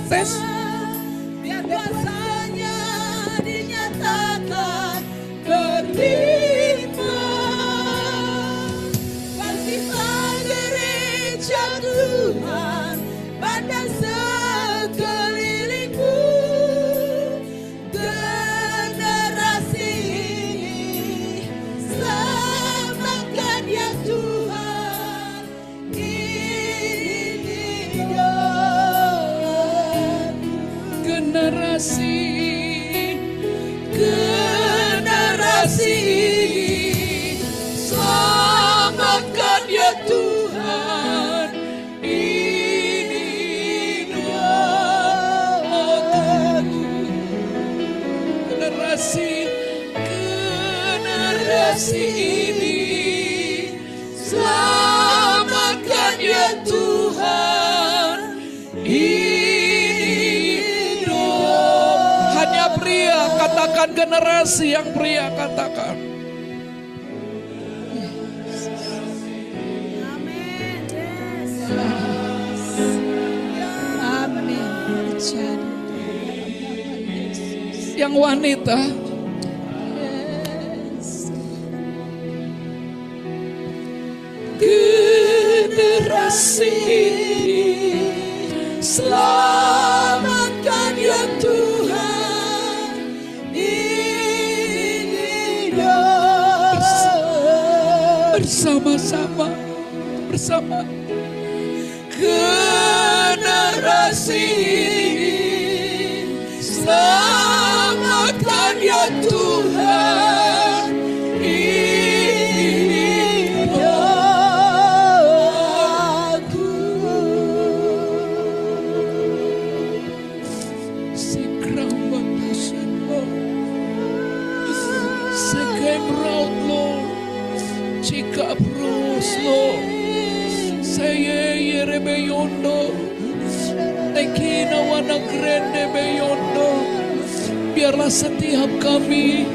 tes. Biar kuasanya dinyatakan berlimpah. Kasihlah gereja Tuhan pada sekelilingku. Generasi ini selamatkan ya Tuhan. Ini doaku. Generasi ini selamatkan ya Tuhan. Ini doaku. Generasi ini selamatkan ya Tuhan. Ini doa. Hanya pria katakan, generasi yang pria katakan. Amin. Amin. Yang wanita, generasi ini selamatkan ya Tuhan. Ini doa. Bersama generasi ini selamatkan ya Tuhan. Ini doaku. Sekrama passion Lord, sekem raut Lord, jika bros Lord, saya yerebeyondo, tekina wana grande beyondo. Biarlah setiap kami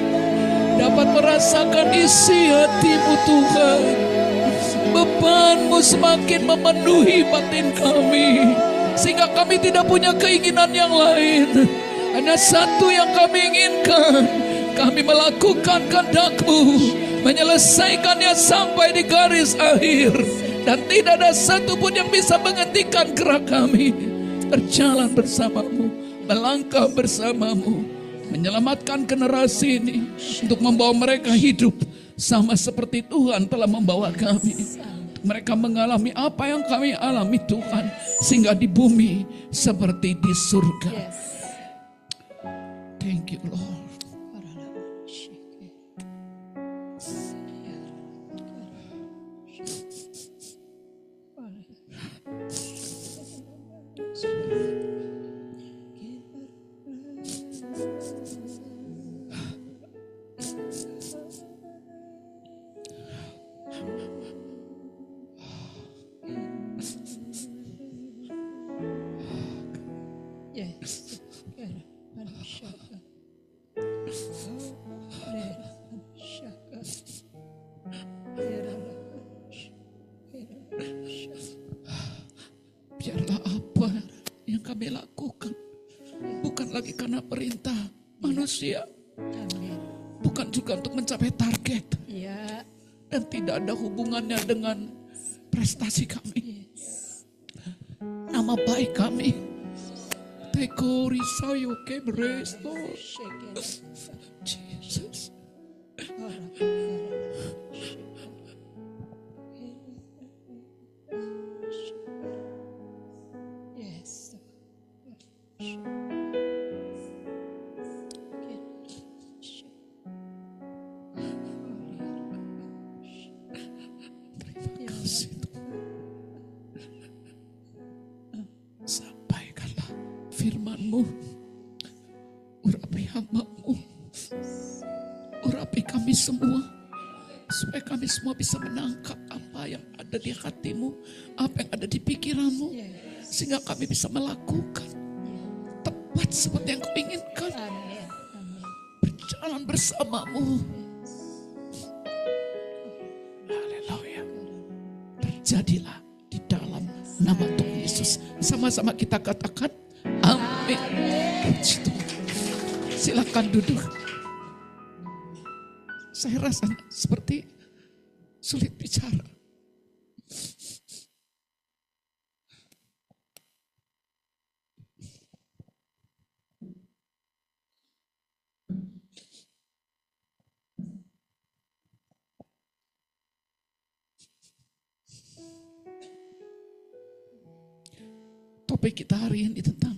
dapat merasakan isi hati-Mu Tuhan. Beban-Mu semakin memenuhi batin kami, sehingga kami tidak punya keinginan yang lain. Hanya satu yang kami inginkan, kami melakukan kehendak-Mu, menyelesaikannya sampai di garis akhir. Dan tidak ada satupun yang bisa menghentikan gerak kami. Berjalan bersama-Mu, melangkah bersama-Mu, menyelamatkan generasi ini untuk membawa mereka hidup sama seperti Tuhan telah membawa kami. Mereka mengalami apa yang kami alami Tuhan, sehingga di bumi seperti di surga. Thank you Lord. Biarlah apa yang kami lakukan bukan lagi karena perintah manusia, bukan juga untuk mencapai target, dan tidak ada hubungannya dengan prestasi kami, nama baik kami. Tekori sayo kebresto, Jesus. Sampaikanlah firman-Mu, urapi hamba-Mu, urapi kami semua, supaya kami semua bisa menangkap apa yang ada di hati-Mu, apa yang ada di pikiran-Mu, sehingga kami bisa melakukan tepat seperti yang Kau inginkan. Berjalan bersama-Mu. Haleluya. Terjadilah di dalam nama Tuhan Yesus. Sama-sama kita katakan, Amin. Puji Tuhan. Silakan duduk. Saya rasa seperti sulit bicara. Topik kita hari ini tentang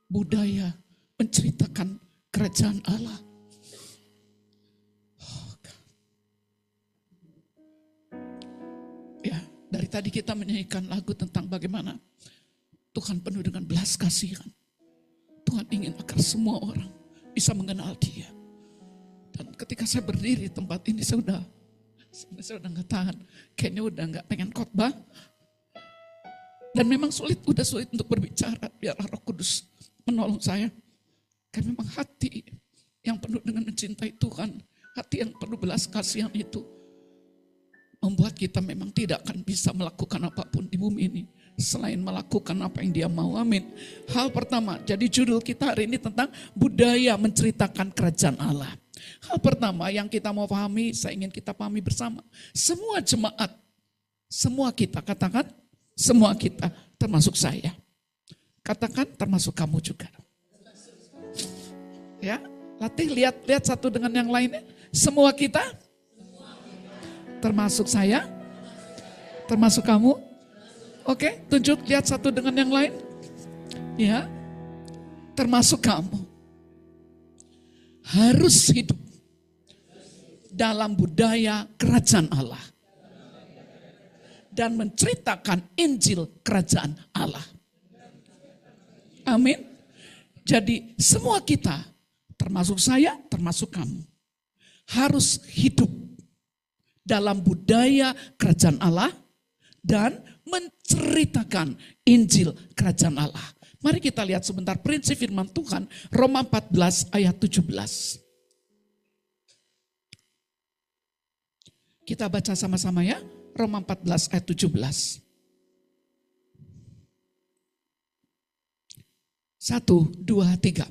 budaya menceritakan kerajaan Allah. Ya, dari tadi kita menyanyikan lagu tentang bagaimana Tuhan penuh dengan belas kasihan. Tuhan ingin agar semua orang bisa mengenal Dia. Dan ketika saya berdiri di tempat ini, saya udah nggak tahan. Kayaknya udah nggak pengen khotbah. Dan memang udah sulit untuk berbicara. Biarlah Roh Kudus menolong saya. Karena memang hati yang penuh dengan mencintai Tuhan, hati yang penuh belas kasihan itu membuat kita memang tidak akan bisa melakukan apapun di bumi ini selain melakukan apa yang Dia mau. Amin. Hal pertama, jadi judul kita hari ini tentang budaya menceritakan kerajaan Allah. Hal pertama yang kita mau pahami, saya ingin kita pahami bersama. Semua jemaat, semua kita, katakan semua kita, termasuk saya. Katakan termasuk kamu juga. Ya, latih lihat satu dengan yang lainnya. Semua kita, termasuk saya, termasuk kamu. Oke, tunjuk, lihat satu dengan yang lain. Ya, termasuk kamu. Harus hidup dalam budaya kerajaan Allah. Dan menceritakan Injil kerajaan Allah. Amin. Jadi semua kita, termasuk saya, termasuk kamu, harus hidup dalam budaya kerajaan Allah dan menceritakan Injil kerajaan Allah. Mari kita lihat sebentar prinsip firman Tuhan, Roma 14 ayat 17. Kita baca sama-sama ya. Roma 14 ayat 17. 1, 2, 3.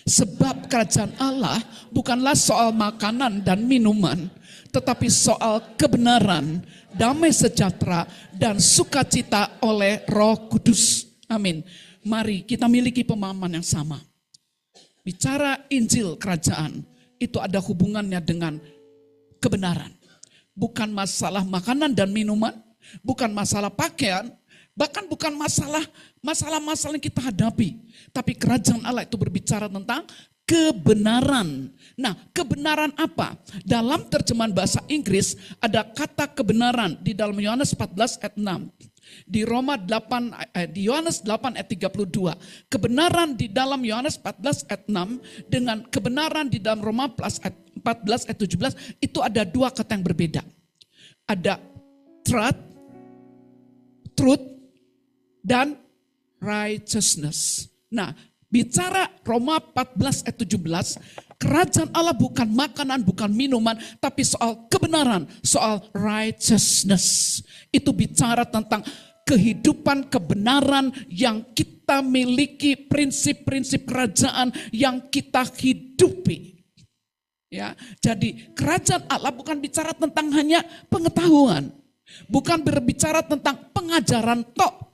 Sebab kerajaan Allah bukanlah soal makanan dan minuman, tetapi soal kebenaran, damai sejahtera, dan sukacita oleh Roh Kudus. Amin. Mari kita miliki pemahaman yang sama. Bicara Injil kerajaan, itu ada hubungannya dengan kebenaran. Bukan masalah makanan dan minuman, bukan masalah pakaian, bahkan bukan masalah yang kita hadapi. Tapi kerajaan Allah itu berbicara tentang kebenaran. Nah, kebenaran apa? Dalam terjemahan bahasa Inggris ada kata kebenaran di dalam Yohanes 14 ayat 6. Di Yohanes 8 ayat 32. Kebenaran di dalam Yohanes 14 ayat 6 dengan kebenaran di dalam Roma 14 ayat 17 itu ada dua kata yang berbeda. Ada truth dan righteousness. Nah, bicara Roma 14 ayat 17, kerajaan Allah bukan makanan, bukan minuman, tapi soal kebenaran, soal righteousness. Itu bicara tentang kehidupan kebenaran yang kita miliki, prinsip-prinsip kerajaan yang kita hidupi. Ya, jadi kerajaan Allah bukan bicara tentang hanya pengetahuan, bukan berbicara tentang pengajaran tok,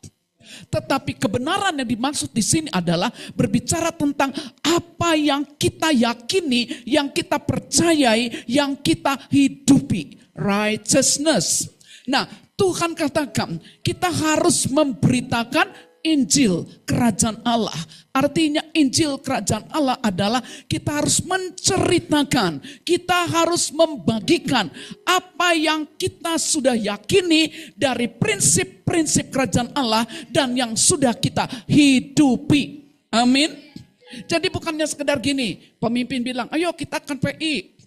tetapi kebenaran yang dimaksud di sini adalah berbicara tentang apa yang kita yakini, yang kita percayai, yang kita hidupi, righteousness. Nah, Tuhan katakan kita harus memberitakan Injil kerajaan Allah. Artinya Injil kerajaan Allah adalah kita harus menceritakan, kita harus membagikan apa yang kita sudah yakini dari prinsip-prinsip kerajaan Allah dan yang sudah kita hidupi. Amin. Jadi bukannya sekedar gini, pemimpin bilang, ayo kita akan PI.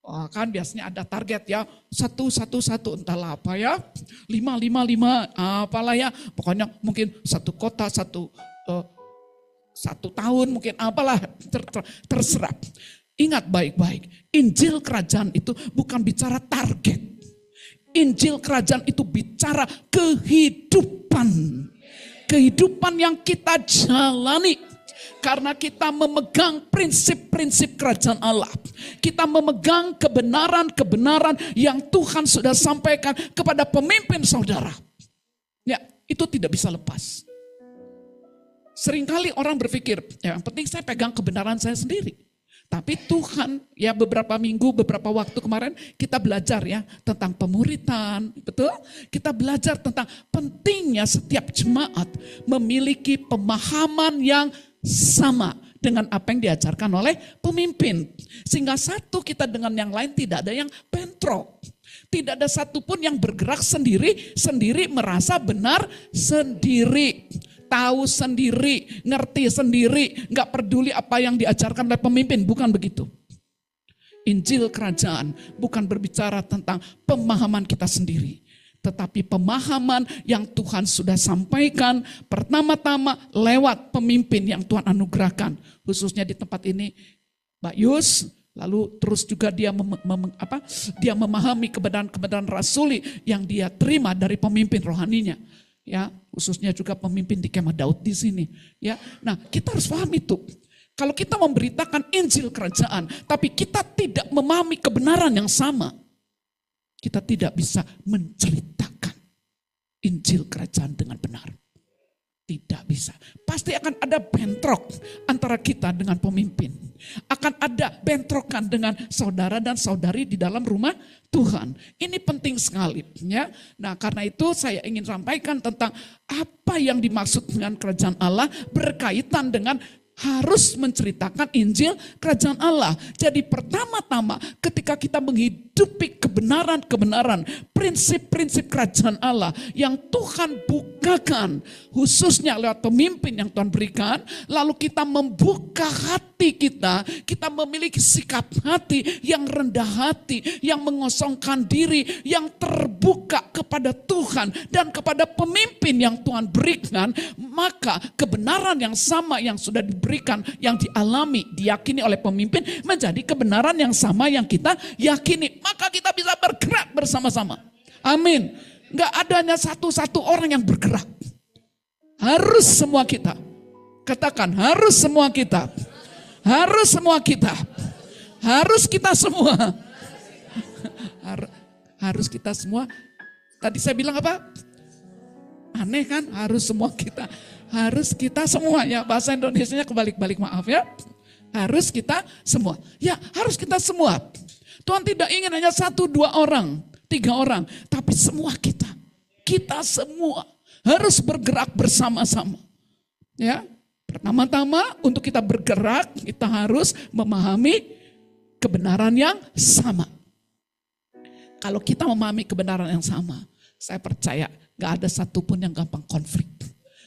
Oh, kan biasanya ada target ya, 111 entahlah apa ya, 555 apalah ya, pokoknya mungkin satu kota, satu tahun mungkin apalah, terserah. Ingat baik-baik, Injil kerajaan itu bukan bicara target. Injil kerajaan itu bicara kehidupan. kehidupan yang kita jalani. Karena kita memegang prinsip-prinsip kerajaan Allah. Kita memegang kebenaran-kebenaran yang Tuhan sudah sampaikan kepada pemimpin saudara. Ya, itu tidak bisa lepas. Seringkali orang berpikir, ya, yang penting saya pegang kebenaran saya sendiri. Tapi Tuhan, ya beberapa minggu, beberapa waktu kemarin kita belajar ya tentang pemuritan, betul? Kita belajar tentang pentingnya setiap jemaat memiliki pemahaman yang sama dengan apa yang diajarkan oleh pemimpin. Sehingga satu kita dengan yang lain tidak ada yang bentrok. Tidak ada satupun yang bergerak sendiri merasa benar sendiri. Tahu sendiri, ngerti sendiri, gak peduli apa yang diajarkan oleh pemimpin, bukan begitu. Injil kerajaan bukan berbicara tentang pemahaman kita sendiri, tetapi pemahaman yang Tuhan sudah sampaikan pertama-tama lewat pemimpin yang Tuhan anugerahkan. Khususnya di tempat ini, Mbak Yus, lalu terus juga dia dia memahami kebenaran-kebenaran rasuli yang dia terima dari pemimpin rohaninya. Ya, khususnya juga pemimpin di Kemah Daud di sini. Ya, nah kita harus paham itu. Kalau kita memberitakan Injil kerajaan, tapi kita tidak memahami kebenaran yang sama, kita tidak bisa menceritakan Injil kerajaan dengan benar. Tidak bisa. Pasti akan ada bentrok antara kita dengan pemimpin. Akan ada bentrokan dengan saudara dan saudari di dalam rumah Tuhan. Ini penting sekali. Ya. Nah karena itu saya ingin sampaikan tentang apa yang dimaksud dengan kerajaan Allah berkaitan dengan harus menceritakan Injil kerajaan Allah. Jadi pertama-tama ketika kita menghidupi kebenaran-kebenaran, prinsip-prinsip kerajaan Allah yang Tuhan bukakan, khususnya lewat pemimpin yang Tuhan berikan, lalu kita membuka hati kita memiliki sikap hati yang rendah hati, yang mengosongkan diri, yang terbuka kepada Tuhan dan kepada pemimpin yang Tuhan berikan, maka kebenaran yang sama yang sudah diberikan, yang dialami, diyakini oleh pemimpin menjadi kebenaran yang sama yang kita yakini. Maka kita bisa bergerak bersama-sama. Amin. Gak adanya satu-satu orang yang bergerak. Harus semua kita. Katakan harus semua kita. Harus semua kita. Harus kita semua. Harus kita semua. Tadi saya bilang apa? Aneh kan? Harus semua kita. Harus kita semua ya. Bahasa Indonesianya kebalik-balik, maaf ya. Harus kita semua. Ya harus kita semua. Tuhan tidak ingin hanya 1, 2 orang, 3 orang. Tapi semua kita. Kita semua harus bergerak bersama-sama. Ya. Pertama-tama untuk kita bergerak, kita harus memahami kebenaran yang sama. Kalau kita memahami kebenaran yang sama, saya percaya gak ada satupun yang gampang konflik.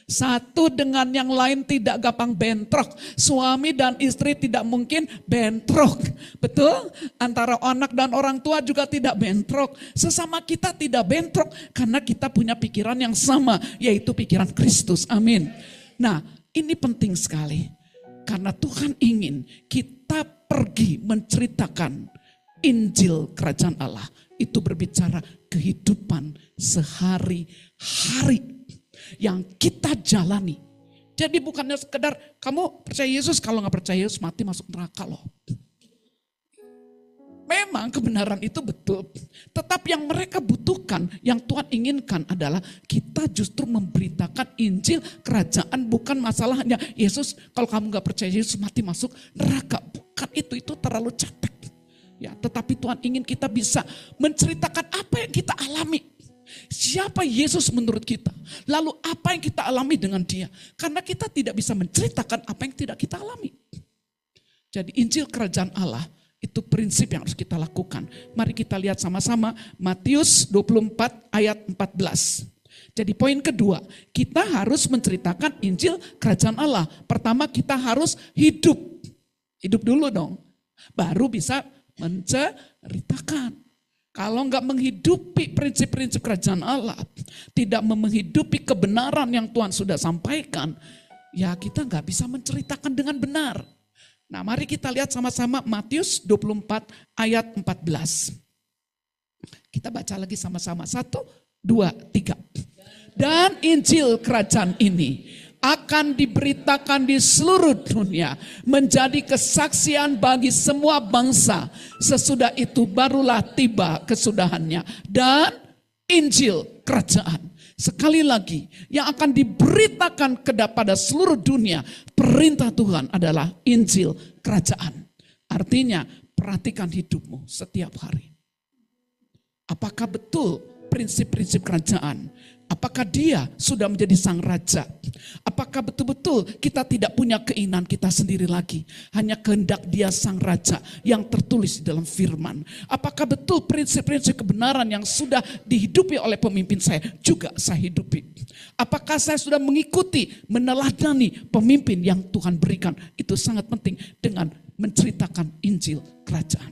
Satu dengan yang lain tidak gampang bentrok. Suami dan istri tidak mungkin bentrok. Betul? Antara anak dan orang tua juga tidak bentrok. Sesama kita tidak bentrok karena kita punya pikiran yang sama, yaitu pikiran Kristus. Amin. Nah, ini penting sekali. Karena Tuhan ingin kita pergi menceritakan Injil kerajaan Allah. Itu berbicara kehidupan sehari-hari yang kita jalani. Jadi bukannya sekedar kamu percaya Yesus, kalau gak percaya Yesus mati masuk neraka loh. Memang kebenaran itu betul. Tetapi yang mereka butuhkan, yang Tuhan inginkan adalah kita justru memberitakan Injil kerajaan. Bukan masalahnya Yesus, kalau kamu gak percaya Yesus mati masuk neraka. Bukan itu terlalu capek. Ya, tetapi Tuhan ingin kita bisa menceritakan apa yang kita alami. Siapa Yesus menurut kita? Lalu apa yang kita alami dengan dia? Karena kita tidak bisa menceritakan apa yang tidak kita alami. Jadi Injil kerajaan Allah itu prinsip yang harus kita lakukan. Mari kita lihat sama-sama Matius 24 ayat 14. Jadi poin kedua, kita harus menceritakan Injil kerajaan Allah. Pertama kita harus hidup. Hidup dulu dong. Baru bisa menceritakan. Kalau enggak menghidupi prinsip-prinsip kerajaan Allah, tidak menghidupi kebenaran yang Tuhan sudah sampaikan, ya kita enggak bisa menceritakan dengan benar. Nah mari kita lihat sama-sama Matius 24 ayat 14. Kita baca lagi sama-sama. 1, 2, 3. Dan Injil kerajaan ini akan diberitakan di seluruh dunia, menjadi kesaksian bagi semua bangsa. Sesudah itu barulah tiba kesudahannya. Dan Injil kerajaan, sekali lagi, yang akan diberitakan kepada seluruh dunia. Perintah Tuhan adalah Injil kerajaan. Artinya, perhatikan hidupmu setiap hari. Apakah betul prinsip-prinsip kerajaan? Apakah dia sudah menjadi sang raja? Apakah betul-betul kita tidak punya keinginan kita sendiri lagi? Hanya kehendak dia sang raja yang tertulis di dalam firman. Apakah betul prinsip-prinsip kebenaran yang sudah dihidupi oleh pemimpin saya juga saya hidupi? Apakah saya sudah mengikuti, meneladani pemimpin yang Tuhan berikan? Itu sangat penting dengan menceritakan Injil kerajaan.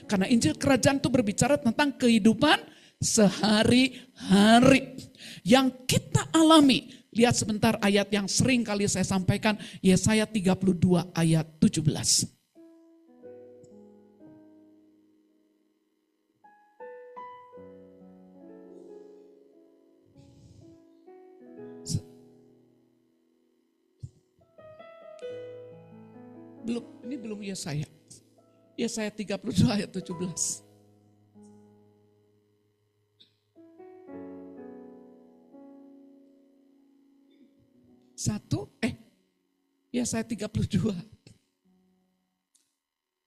Karena Injil kerajaan itu berbicara tentang kehidupan sehari-hari yang kita alami. Lihat sebentar ayat yang sering kali saya sampaikan, Yesaya 32 ayat 17. Ini belum Yesaya. Yesaya 32 ayat 17. Yesaya 32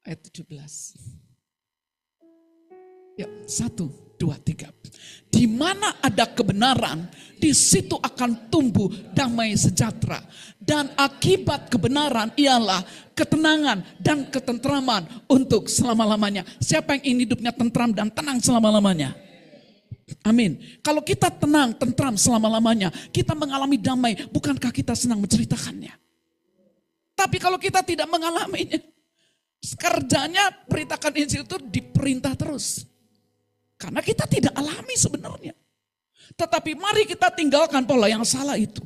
ayat 17. Ya, 1, 2, 3. Di mana ada kebenaran, di situ akan tumbuh damai sejahtera. Dan akibat kebenaran ialah ketenangan dan ketentraman untuk selama-lamanya. Siapa yang ingin hidupnya tentram dan tenang selama-lamanya? Amin. Kalau kita tenang, tentram selama-lamanya, kita mengalami damai, bukankah kita senang menceritakannya? Tapi kalau kita tidak mengalaminya, kerjanya beritakan Injil itu diperintah terus. Karena kita tidak alami sebenarnya. Tetapi mari kita tinggalkan pola yang salah itu.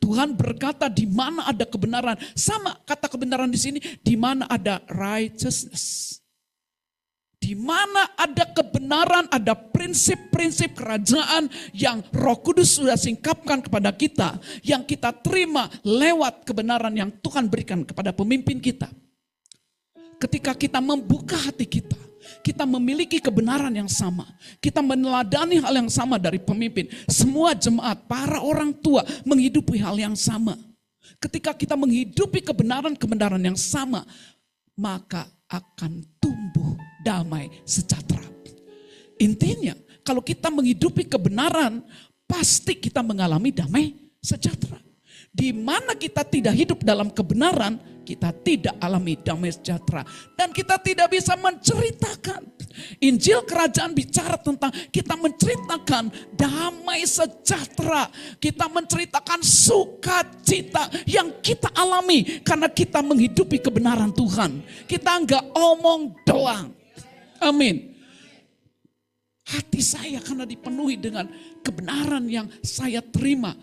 Tuhan berkata di mana ada kebenaran, sama kata kebenaran di sini, di mana ada righteousness. Di mana ada kebenaran, ada prinsip-prinsip kerajaan yang Roh Kudus sudah singkapkan kepada kita, yang kita terima lewat kebenaran yang Tuhan berikan kepada pemimpin kita. Ketika kita membuka hati kita memiliki kebenaran yang sama. Kita meneladani hal yang sama dari pemimpin. Semua jemaat, para orang tua menghidupi hal yang sama. Ketika kita menghidupi kebenaran-kebenaran yang sama, maka akan tumbuh damai sejahtera. Intinya, kalau kita menghidupi kebenaran, pasti kita mengalami damai sejahtera. Di mana kita tidak hidup dalam kebenaran, kita tidak alami damai sejahtera. Dan kita tidak bisa menceritakan. Injil kerajaan bicara tentang kita menceritakan damai sejahtera. Kita menceritakan sukacita yang kita alami karena kita menghidupi kebenaran Tuhan. Kita enggak omong doang. Amin. Hati saya karena dipenuhi dengan kebenaran yang saya terima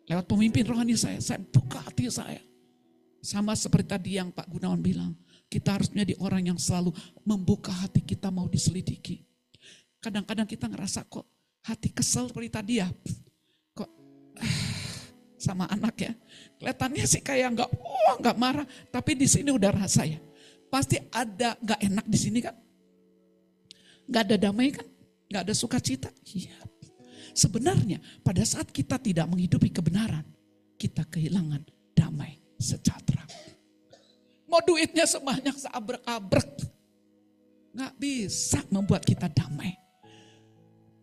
lewat pemimpin rohani saya buka hati saya. Sama seperti tadi yang Pak Gunawan bilang, kita harus menjadi orang yang selalu membuka hati kita mau diselidiki. Kadang-kadang kita ngerasa kok hati kesel seperti tadi ya. Kok sama anak ya. Kelihatannya sih kayak enggak marah, tapi di sini udah rasa ya. Pasti ada enggak enak di sini kan? Enggak ada damai kan? Enggak ada sukacita? Iya. Sebenarnya pada saat kita tidak menghidupi kebenaran, kita kehilangan damai sejahtera. Mau duitnya sebanyak seabrek-abrek, nggak bisa membuat kita damai.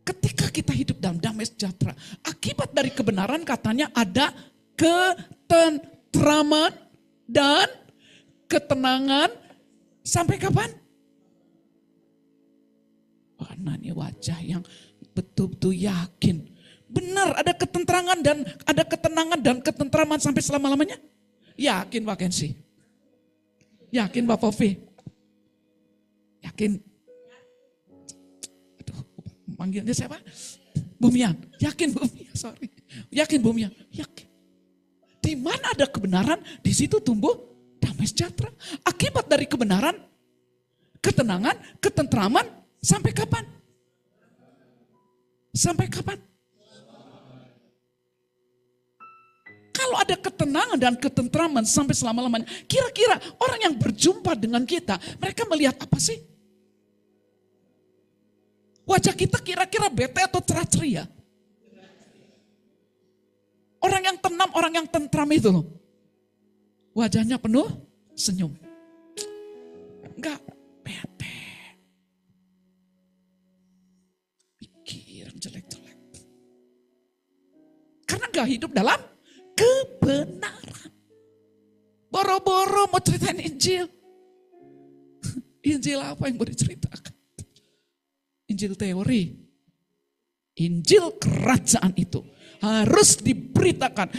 Ketika kita hidup dalam damai sejahtera, akibat dari kebenaran katanya ada ketentraman dan ketenangan sampai kapan? Karena ini wajah yang betul-betul yakin. Benar ada ketenangan dan ada ketenangan dan ketentraman sampai selama-lamanya. Yakin Pak Kensi? Yakin Pak Pofi? Yakin? Aduh, manggilnya siapa? Bumian. Yakin Bumian, sorry. Yakin Bumian? Yakin. Di mana ada kebenaran, di situ tumbuh damai sejahtera. Akibat dari kebenaran, ketenangan, ketentraman, sampai kapan? Sampai kapan? ada ketenangan dan ketentraman sampai selama-lamanya. Kira-kira orang yang berjumpa dengan kita, mereka melihat apa sih? Wajah kita kira-kira bete atau cerah-ceria? Orang yang tenang, orang yang tentram itu loh. Wajahnya penuh senyum. Enggak bete. Pikiran jelek-jelek. Karena enggak hidup dalam kebenaran. Boro-boro mau ceritain Injil. Injil apa yang mau diceritakan? Injil teori. Injil kerajaan itu harus diberitakan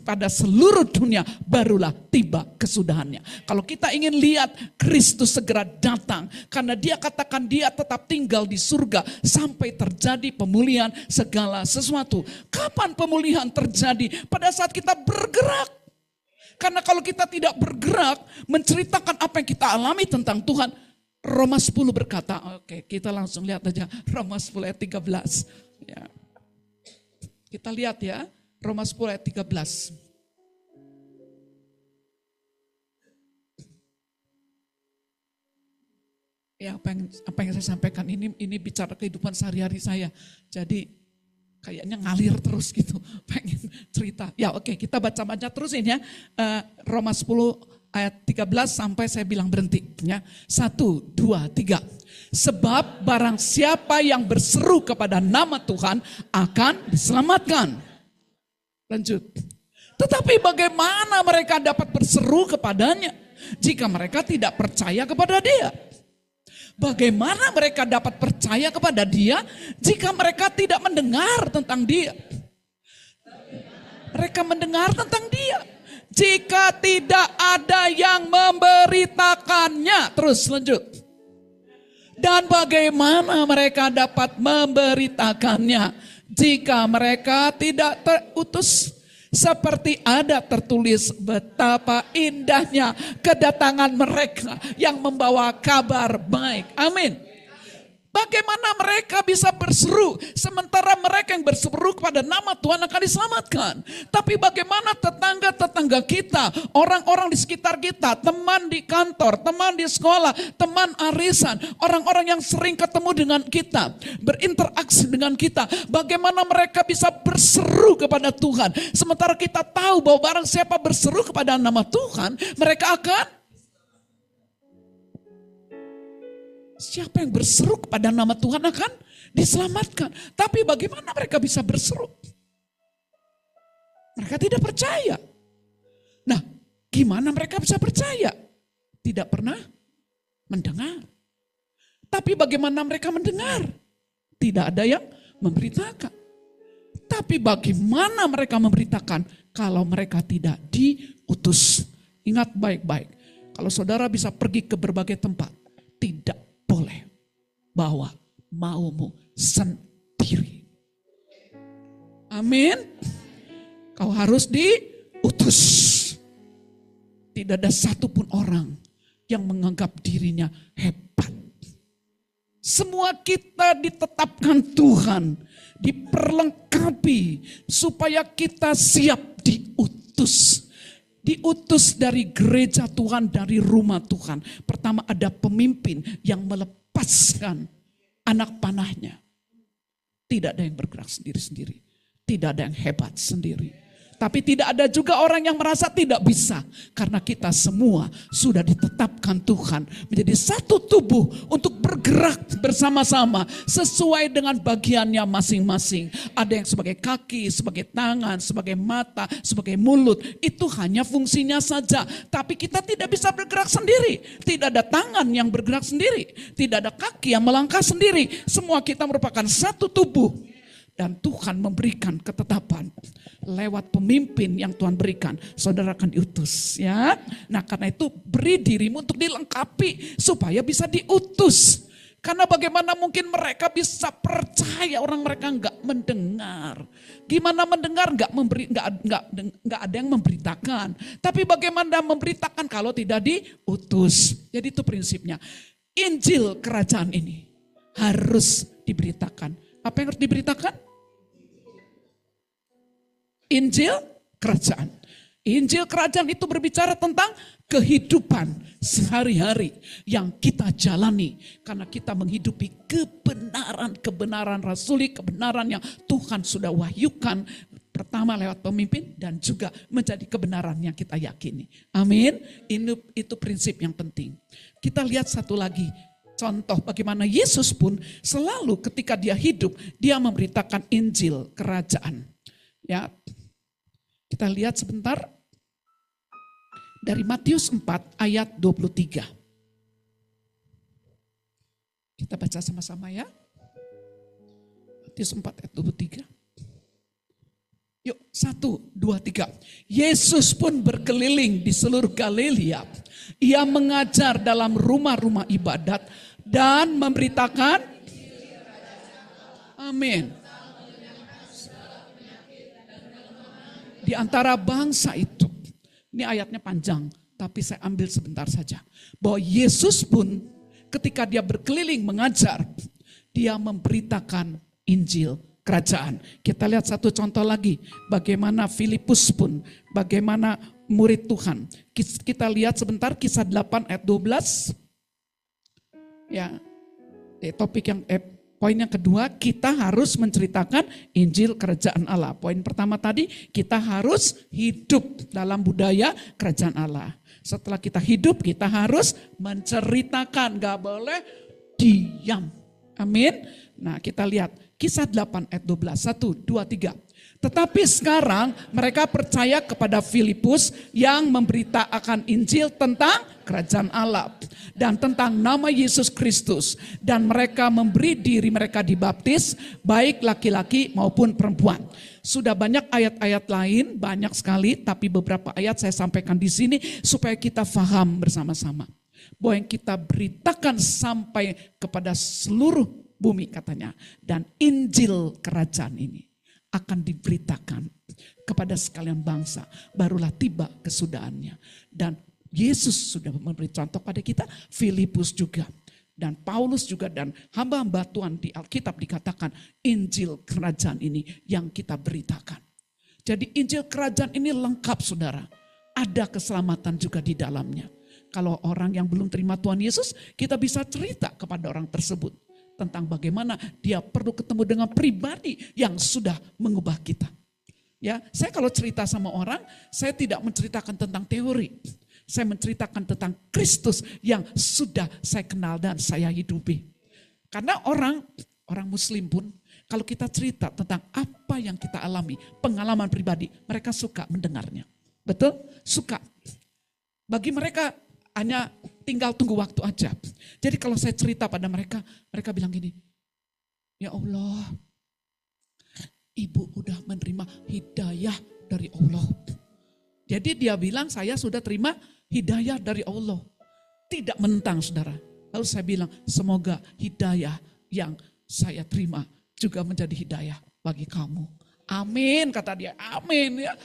pada seluruh dunia, barulah tiba kesudahannya. Kalau kita ingin lihat Kristus segera datang, karena dia katakan dia tetap tinggal di surga sampai terjadi pemulihan segala sesuatu. Kapan pemulihan terjadi? Pada saat kita bergerak. Karena kalau kita tidak bergerak, menceritakan apa yang kita alami tentang Tuhan, Roma 10 berkata, oke, kita langsung lihat aja Roma 10 ayat 13. Ya. Kita lihat ya, Roma 10 ayat 13. Ya, apa yang saya sampaikan ini bicara kehidupan sehari-hari saya. Jadi kayaknya ngalir terus gitu, pengen cerita. Ya oke, kita baca terusin ya. Roma 10 ayat 13 sampai saya bilang berhenti. Ya. 1, 2, 3. Sebab barang siapa yang berseru kepada nama Tuhan akan diselamatkan. Lanjut. Tetapi bagaimana mereka dapat berseru kepadanya jika mereka tidak percaya kepada dia? Bagaimana mereka dapat percaya kepada dia jika mereka tidak mendengar tentang dia? Mereka mendengar tentang dia jika tidak ada yang memberitakannya. Terus lanjut. Dan bagaimana mereka dapat memberitakannya jika mereka tidak terutus? Seperti ada tertulis betapa indahnya kedatangan mereka yang membawa kabar baik. Amin. Bagaimana mereka bisa berseru sementara mereka yang berseru kepada nama Tuhan akan diselamatkan. Tapi bagaimana tetangga-tetangga kita, orang-orang di sekitar kita, teman di kantor, teman di sekolah, teman arisan, orang-orang yang sering ketemu dengan kita, berinteraksi dengan kita. Bagaimana mereka bisa berseru kepada Tuhan. Sementara kita tahu bahwa barang siapa berseru kepada nama Tuhan, mereka akan... Siapa yang berseru kepada nama Tuhan akan diselamatkan. Tapi bagaimana mereka bisa berseru? Mereka tidak percaya. Nah, gimana mereka bisa percaya? Tidak pernah mendengar. Tapi bagaimana mereka mendengar? Tidak ada yang memberitakan. Tapi bagaimana mereka memberitakan kalau mereka tidak diutus? Ingat baik-baik. Kalau saudara bisa pergi ke berbagai tempat, tidak boleh bawa maumu sendiri. Amin. Kau harus diutus. Tidak ada satupun orang yang menganggap dirinya hebat. Semua kita ditetapkan Tuhan, diperlengkapi supaya kita siap diutus. Diutus dari gereja Tuhan, dari rumah Tuhan. Pertama ada pemimpin yang melepaskan anak panahnya. Tidak ada yang bergerak sendiri-sendiri. Tidak ada yang hebat sendiri. Tapi tidak ada juga orang yang merasa tidak bisa. Karena kita semua sudah ditetapkan Tuhan menjadi satu tubuh untuk bergerak bersama-sama sesuai dengan bagiannya masing-masing. Ada yang sebagai kaki, sebagai tangan, sebagai mata, sebagai mulut. Itu hanya fungsinya saja. Tapi kita tidak bisa bergerak sendiri. Tidak ada tangan yang bergerak sendiri. Tidak ada kaki yang melangkah sendiri. Semua kita merupakan satu tubuh. Dan Tuhan memberikan ketetapan lewat pemimpin yang Tuhan berikan. Saudara akan diutus ya. Nah karena itu beri dirimu untuk dilengkapi supaya bisa diutus. Karena bagaimana mungkin mereka bisa percaya orang mereka nggak mendengar. Gimana mendengar nggak ada yang memberitakan. Tapi bagaimana memberitakan kalau tidak diutus. Jadi itu prinsipnya. Injil kerajaan ini harus diberitakan. Apa yang harus diberitakan? Injil kerajaan. Injil kerajaan itu berbicara tentang kehidupan sehari-hari yang kita jalani. Karena kita menghidupi kebenaran rasuli, kebenaran yang Tuhan sudah wahyukan. Pertama lewat pemimpin dan juga menjadi kebenaran yang kita yakini. Amin. Itu prinsip yang penting. Kita lihat satu lagi. Contoh bagaimana Yesus pun selalu ketika dia hidup, dia memberitakan Injil kerajaan. Ya, kita lihat sebentar dari Matius 4 ayat 23. Kita baca sama-sama ya. Matius 4 ayat 23. Yuk, 1, 2, 3. Yesus pun berkeliling di seluruh Galilea. Ia mengajar dalam rumah-rumah ibadat dan memberitakan. Amin. Di antara bangsa itu, ini ayatnya panjang, tapi saya ambil sebentar saja. Bahwa Yesus pun ketika dia berkeliling mengajar, dia memberitakan Injil kerajaan. Kita lihat satu contoh lagi, bagaimana Filipus pun, bagaimana murid Tuhan. Kita lihat sebentar kisah 8 ayat 12. Ya, topik yang poin yang kedua, kita harus menceritakan Injil kerajaan Allah. Poin pertama tadi, kita harus hidup dalam budaya kerajaan Allah. Setelah kita hidup, kita harus menceritakan, gak boleh diam. Amin. Nah, kita lihat kisah 8 ayat 12, 1, 2, 3. Tetapi sekarang mereka percaya kepada Filipus yang memberitakan Injil tentang kerajaan Allah dan tentang nama Yesus Kristus. Dan mereka memberi diri mereka dibaptis, baik laki-laki maupun perempuan. Sudah banyak ayat-ayat lain, banyak sekali, tapi beberapa ayat saya sampaikan di sini supaya kita faham bersama-sama. Bahwa yang kita beritakan sampai kepada seluruh bumi katanya. Dan Injil kerajaan ini akan diberitakan kepada sekalian bangsa. Barulah tiba kesudahannya. Dan Yesus sudah memberi contoh pada kita, Filipus juga. Dan Paulus juga dan hamba-hamba Tuhan di Alkitab dikatakan Injil kerajaan ini yang kita beritakan. Jadi Injil kerajaan ini lengkap saudara. Ada keselamatan juga di dalamnya. Kalau orang yang belum terima Tuhan Yesus, kita bisa cerita kepada orang tersebut. Tentang bagaimana dia perlu ketemu dengan pribadi yang sudah mengubah kita. Ya, saya kalau cerita sama orang, saya tidak menceritakan tentang teori. Saya menceritakan tentang Kristus yang sudah saya kenal dan saya hidupi. Karena orang Muslim pun, kalau kita cerita tentang apa yang kita alami, pengalaman pribadi, mereka suka mendengarnya. Betul? Suka. Bagi mereka hanya tinggal tunggu waktu aja. Jadi kalau saya cerita pada mereka, mereka bilang gini, ya Allah, Ibu udah menerima hidayah dari Allah. Jadi dia bilang saya sudah terima hidayah dari Allah. Tidak menentang saudara. Lalu saya bilang semoga hidayah yang saya terima juga menjadi hidayah bagi kamu. Amin kata dia, amin ya.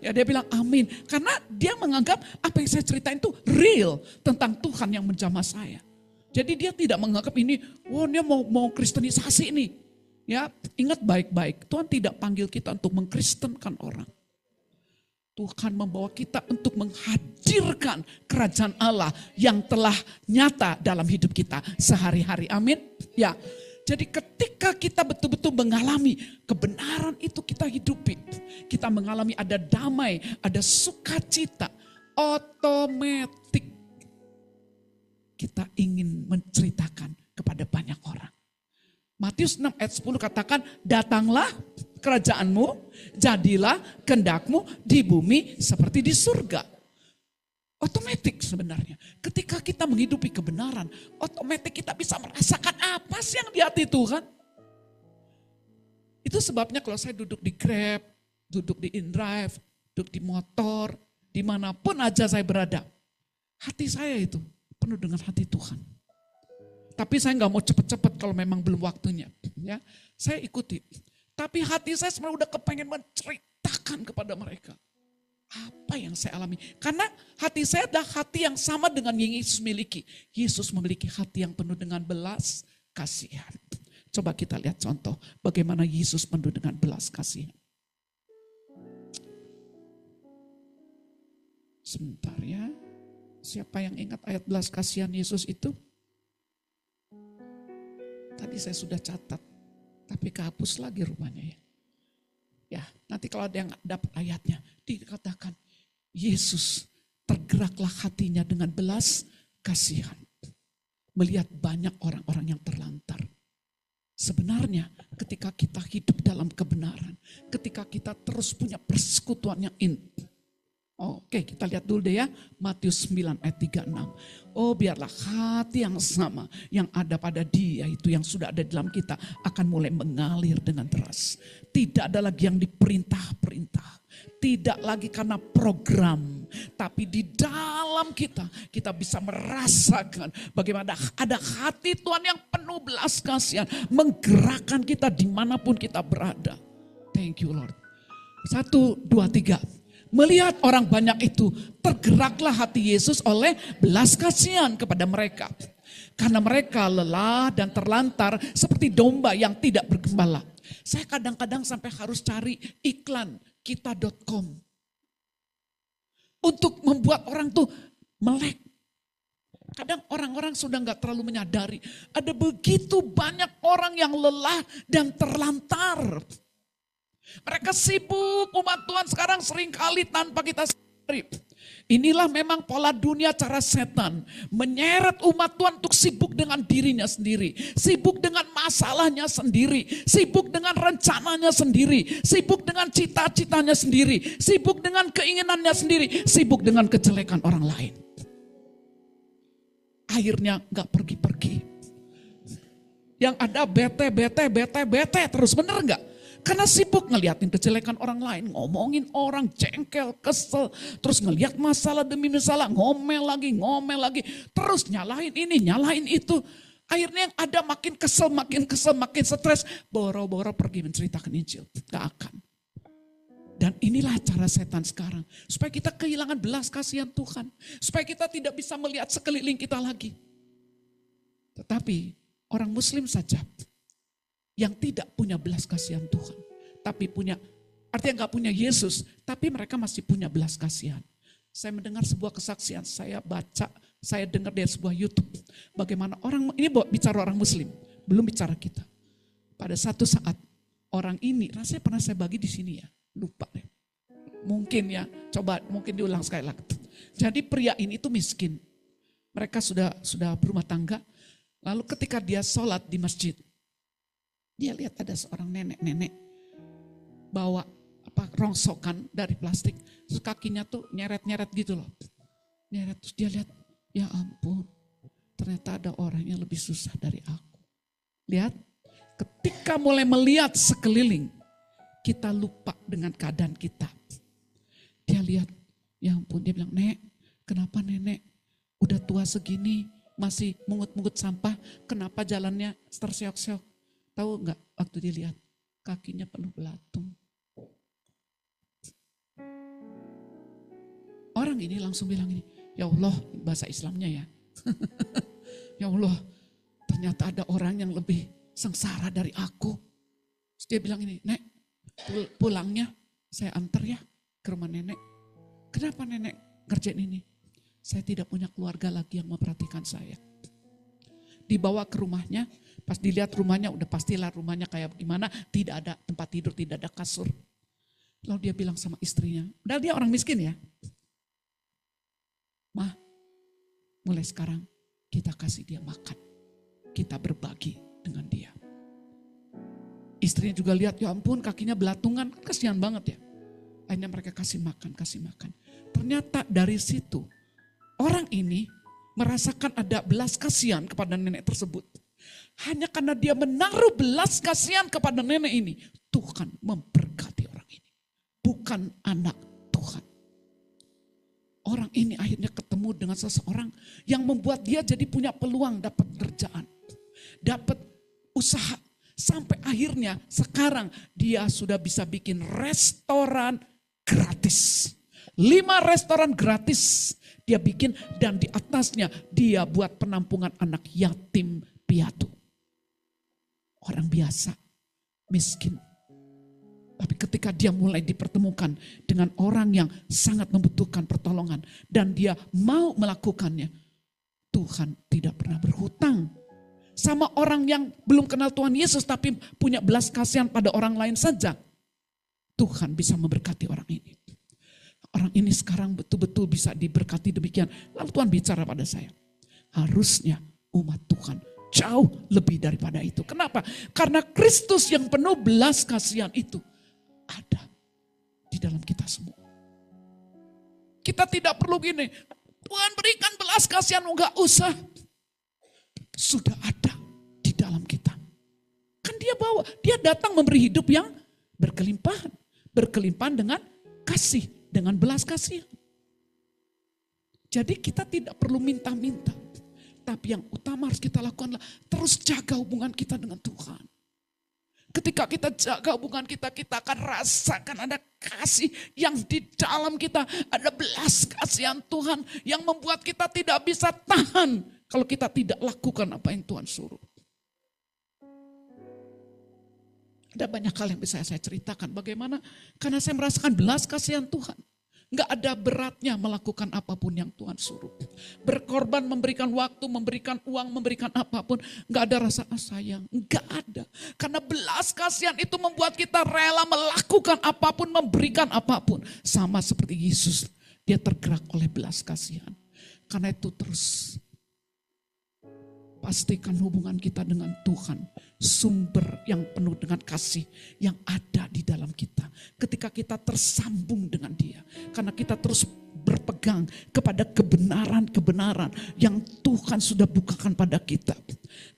Ya dia bilang amin. Karena dia menganggap apa yang saya ceritain itu real tentang Tuhan yang menjamah saya. Jadi dia tidak menganggap ini, dia mau kristenisasi ini. Ya, ingat baik-baik, Tuhan tidak panggil kita untuk mengkristenkan orang. Tuhan membawa kita untuk menghadirkan kerajaan Allah yang telah nyata dalam hidup kita sehari-hari. Amin. Ya. Jadi ketika kita betul-betul mengalami kebenaran itu kita hidupi. Kita mengalami ada damai, ada sukacita. Otomatis kita ingin menceritakan kepada banyak orang. Matius 6 ayat 10 katakan, datanglah kerajaanmu, jadilah kehendakmu di bumi seperti di surga. Otomatis sebenarnya. Ketika kita menghidupi kebenaran, otomatis kita bisa merasakan apa sih yang di hati Tuhan. Itu sebabnya kalau saya duduk di Grab, duduk di InDrive, duduk di motor, dimanapun aja saya berada. Hati saya itu penuh dengan hati Tuhan. Tapi saya nggak mau cepet-cepet kalau memang belum waktunya. Ya, saya ikuti. Tapi hati saya sebenarnya udah kepengen menceritakan kepada mereka. Apa yang saya alami. Karena hati saya adalah hati yang sama dengan yang Yesus miliki. Yesus memiliki hati yang penuh dengan belas kasihan. Coba kita lihat contoh bagaimana Yesus penuh dengan belas kasihan. Sebentar ya. Siapa yang ingat ayat belas kasihan Yesus itu? Tadi saya sudah catat, tapi kehapus lagi rupanya ya. Ya, nanti kalau ada yang dapat ayatnya, dikatakan Yesus tergeraklah hatinya dengan belas kasihan. Melihat banyak orang-orang yang terlantar. Sebenarnya ketika kita hidup dalam kebenaran, ketika kita terus punya persekutuan yang intim. Oke, kita lihat dulu deh ya, Matius 9 ayat 36. Oh, biarlah hati yang sama yang ada pada dia itu yang sudah ada dalam kita akan mulai mengalir dengan deras. Tidak ada lagi yang diperintah-perintah. Tidak lagi karena program, tapi di dalam kita bisa merasakan bagaimana ada hati Tuhan yang penuh belas kasihan menggerakkan kita dimanapun kita berada. Thank you Lord. 1, 2, 3. Melihat orang banyak itu, tergeraklah hati Yesus oleh belas kasihan kepada mereka. Karena mereka lelah dan terlantar seperti domba yang tidak bergembala. Saya kadang-kadang sampai harus cari iklan kita.com. Untuk membuat orang tuh melek. Kadang orang-orang sudah gak terlalu menyadari. Ada begitu banyak orang yang lelah dan terlantar. Mereka sibuk, umat Tuhan sekarang seringkali tanpa kita sadari. Inilah memang pola dunia, cara setan. Menyeret umat Tuhan untuk sibuk dengan dirinya sendiri. Sibuk dengan masalahnya sendiri. Sibuk dengan rencananya sendiri. Sibuk dengan cita-citanya sendiri. Sibuk dengan keinginannya sendiri. Sibuk dengan kejelekan orang lain. Akhirnya gak pergi-pergi. Yang ada bete terus, bener gak? Karena sibuk ngeliatin kejelekan orang lain, ngomongin orang, jengkel, kesel. Terus ngeliat masalah demi masalah, ngomel lagi. Terus nyalahin ini, nyalahin itu. Akhirnya yang ada makin kesel, makin stres. Boro-boro pergi menceritakan Injil. Gak akan. Dan inilah cara setan sekarang. Supaya kita kehilangan belas kasihan Tuhan. Supaya kita tidak bisa melihat sekeliling kita lagi. Tetapi orang Muslim saja yang tidak punya belas kasihan Tuhan. Tapi punya, artinya gak punya Yesus, tapi mereka masih punya belas kasihan. Saya mendengar sebuah kesaksian, saya baca, saya dengar dari sebuah YouTube. Bagaimana orang, ini bicara orang Muslim, belum bicara kita. Pada satu saat, orang ini, rasanya pernah saya bagi di sini ya, lupa deh. Mungkin ya, coba mungkin diulang sekali lagi. Jadi pria ini tuh miskin. Mereka sudah berumah tangga, lalu ketika dia sholat di masjid, dia lihat ada seorang nenek bawa rongsokan dari plastik. Terus kakinya tuh nyeret-nyeret gitu loh. Nyeret, terus dia lihat, ya ampun, ternyata ada orang yang lebih susah dari aku. Lihat, ketika mulai melihat sekeliling, kita lupa dengan keadaan kita. Dia lihat, ya ampun, dia bilang, Nek, kenapa nenek udah tua segini masih mungut-mungut sampah, kenapa jalannya terseok-seok? Tahu enggak waktu dilihat kakinya penuh belatung. Orang ini langsung bilang ini, ya Allah, bahasa Islamnya ya. Ya Allah, ternyata ada orang yang lebih sengsara dari aku. Terus dia bilang ini, Nek, pulangnya saya antar ya ke rumah nenek. Kenapa nenek kerjain ini? Saya tidak punya keluarga lagi yang memperhatikan saya. Dibawa ke rumahnya, pas dilihat rumahnya udah pastilah rumahnya kayak gimana, tidak ada tempat tidur, tidak ada kasur. Lalu dia bilang sama istrinya, padahal dia orang miskin ya. Mah, mulai sekarang kita kasih dia makan, kita berbagi dengan dia. Istrinya juga lihat, ya ampun kakinya belatungan, kasihan banget ya. Akhirnya mereka kasih makan. Ternyata dari situ, orang ini merasakan ada belas kasihan kepada nenek tersebut. Hanya karena dia menaruh belas kasihan kepada nenek ini, Tuhan memberkati orang ini. Bukan anak Tuhan. Orang ini akhirnya ketemu dengan seseorang yang membuat dia jadi punya peluang dapat kerjaan. Dapat usaha. Sampai akhirnya sekarang dia sudah bisa bikin restoran gratis. 5 restoran gratis dia bikin dan di atasnya dia buat penampungan anak yatim piatu. Orang biasa, miskin. Tapi ketika dia mulai dipertemukan dengan orang yang sangat membutuhkan pertolongan dan dia mau melakukannya, Tuhan tidak pernah berhutang. Sama orang yang belum kenal Tuhan Yesus tapi punya belas kasihan pada orang lain saja, Tuhan bisa memberkati orang ini. Orang ini sekarang betul-betul bisa diberkati demikian. Lalu Tuhan bicara pada saya, harusnya umat Tuhan jauh lebih daripada itu. Kenapa? Karena Kristus yang penuh belas kasihan itu ada di dalam kita semua. Kita tidak perlu gini, Tuhan berikan belas kasihan, enggak usah. Sudah ada di dalam kita. Kan dia bawa, dia datang memberi hidup yang berkelimpahan. Berkelimpahan dengan kasih, dengan belas kasihan. Jadi kita tidak perlu minta-minta. Tapi yang utama harus kita lakukan adalah terus jaga hubungan kita dengan Tuhan. Ketika kita jaga hubungan kita, kita akan rasakan ada kasih yang di dalam kita. Ada belas kasihan Tuhan yang membuat kita tidak bisa tahan kalau kita tidak lakukan apa yang Tuhan suruh. Ada banyak hal yang bisa saya ceritakan. Bagaimana? Karena saya merasakan belas kasihan Tuhan. Enggak ada beratnya melakukan apapun yang Tuhan suruh. Berkorban, memberikan waktu, memberikan uang, memberikan apapun. Enggak ada rasa sayang. Enggak ada. Karena belas kasihan itu membuat kita rela melakukan apapun, memberikan apapun. Sama seperti Yesus. Dia tergerak oleh belas kasihan. Karena itu terus pastikan hubungan kita dengan Tuhan. Sumber yang penuh dengan kasih yang ada di dalam kita. Ketika kita tersambung dengan dia. Karena kita terus berpegang kepada kebenaran-kebenaran yang Tuhan sudah bukakan pada kita.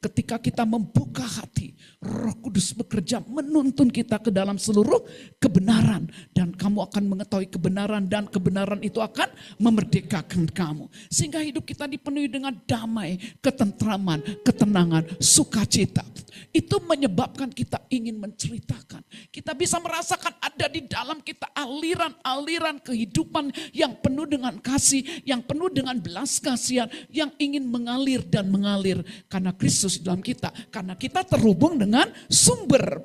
Ketika kita membuka hati, Roh Kudus bekerja menuntun kita ke dalam seluruh kebenaran. Dan kamu akan mengetahui kebenaran dan kebenaran itu akan memerdekakan kamu. Sehingga hidup kita dipenuhi dengan damai, ketentraman, ketenangan, sukacita. Itu menyebabkan kita ingin menceritakan. Kita bisa merasakan ada di dalam kita aliran-aliran kehidupan yang penuh dengan kasih, yang penuh dengan belas kasihan, yang ingin mengalir dan mengalir. Karena Kristus di dalam kita. Karena kita terhubung dengan sumber.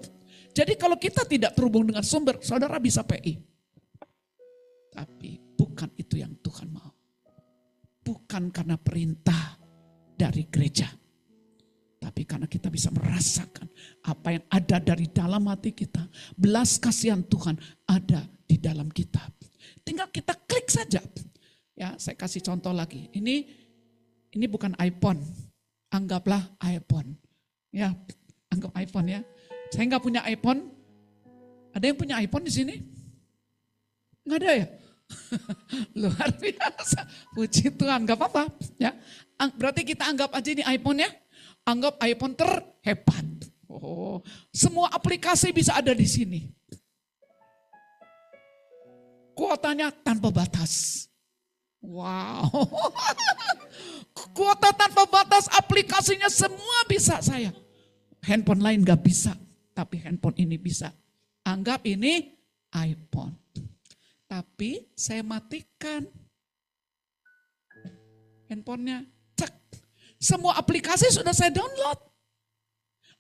Jadi kalau kita tidak terhubung dengan sumber, saudara bisa PI. Tapi bukan itu yang Tuhan mau. Bukan karena perintah dari gereja. Tapi karena kita bisa merasakan apa yang ada dari dalam hati kita. Belas kasihan Tuhan ada di dalam kita. Tinggal kita klik saja. Ya, saya kasih contoh lagi. Ini bukan iPhone. Anggaplah iPhone. Ya, anggap iPhone ya. Saya nggak punya iPhone. Ada yang punya iPhone di sini? Nggak ada ya? Luar biasa. Puji Tuhan, nggak apa-apa. Ya, berarti kita anggap aja ini iPhone ya. Anggap iPhone terhebat. Oh, semua aplikasi bisa ada di sini. Kuotanya tanpa batas. Wow. Kuota tanpa batas, aplikasinya semua bisa saya. Handphone lain gak bisa, tapi handphone ini bisa. Anggap ini iPhone. Tapi saya matikan handphonenya. Cek. Semua aplikasi sudah saya download.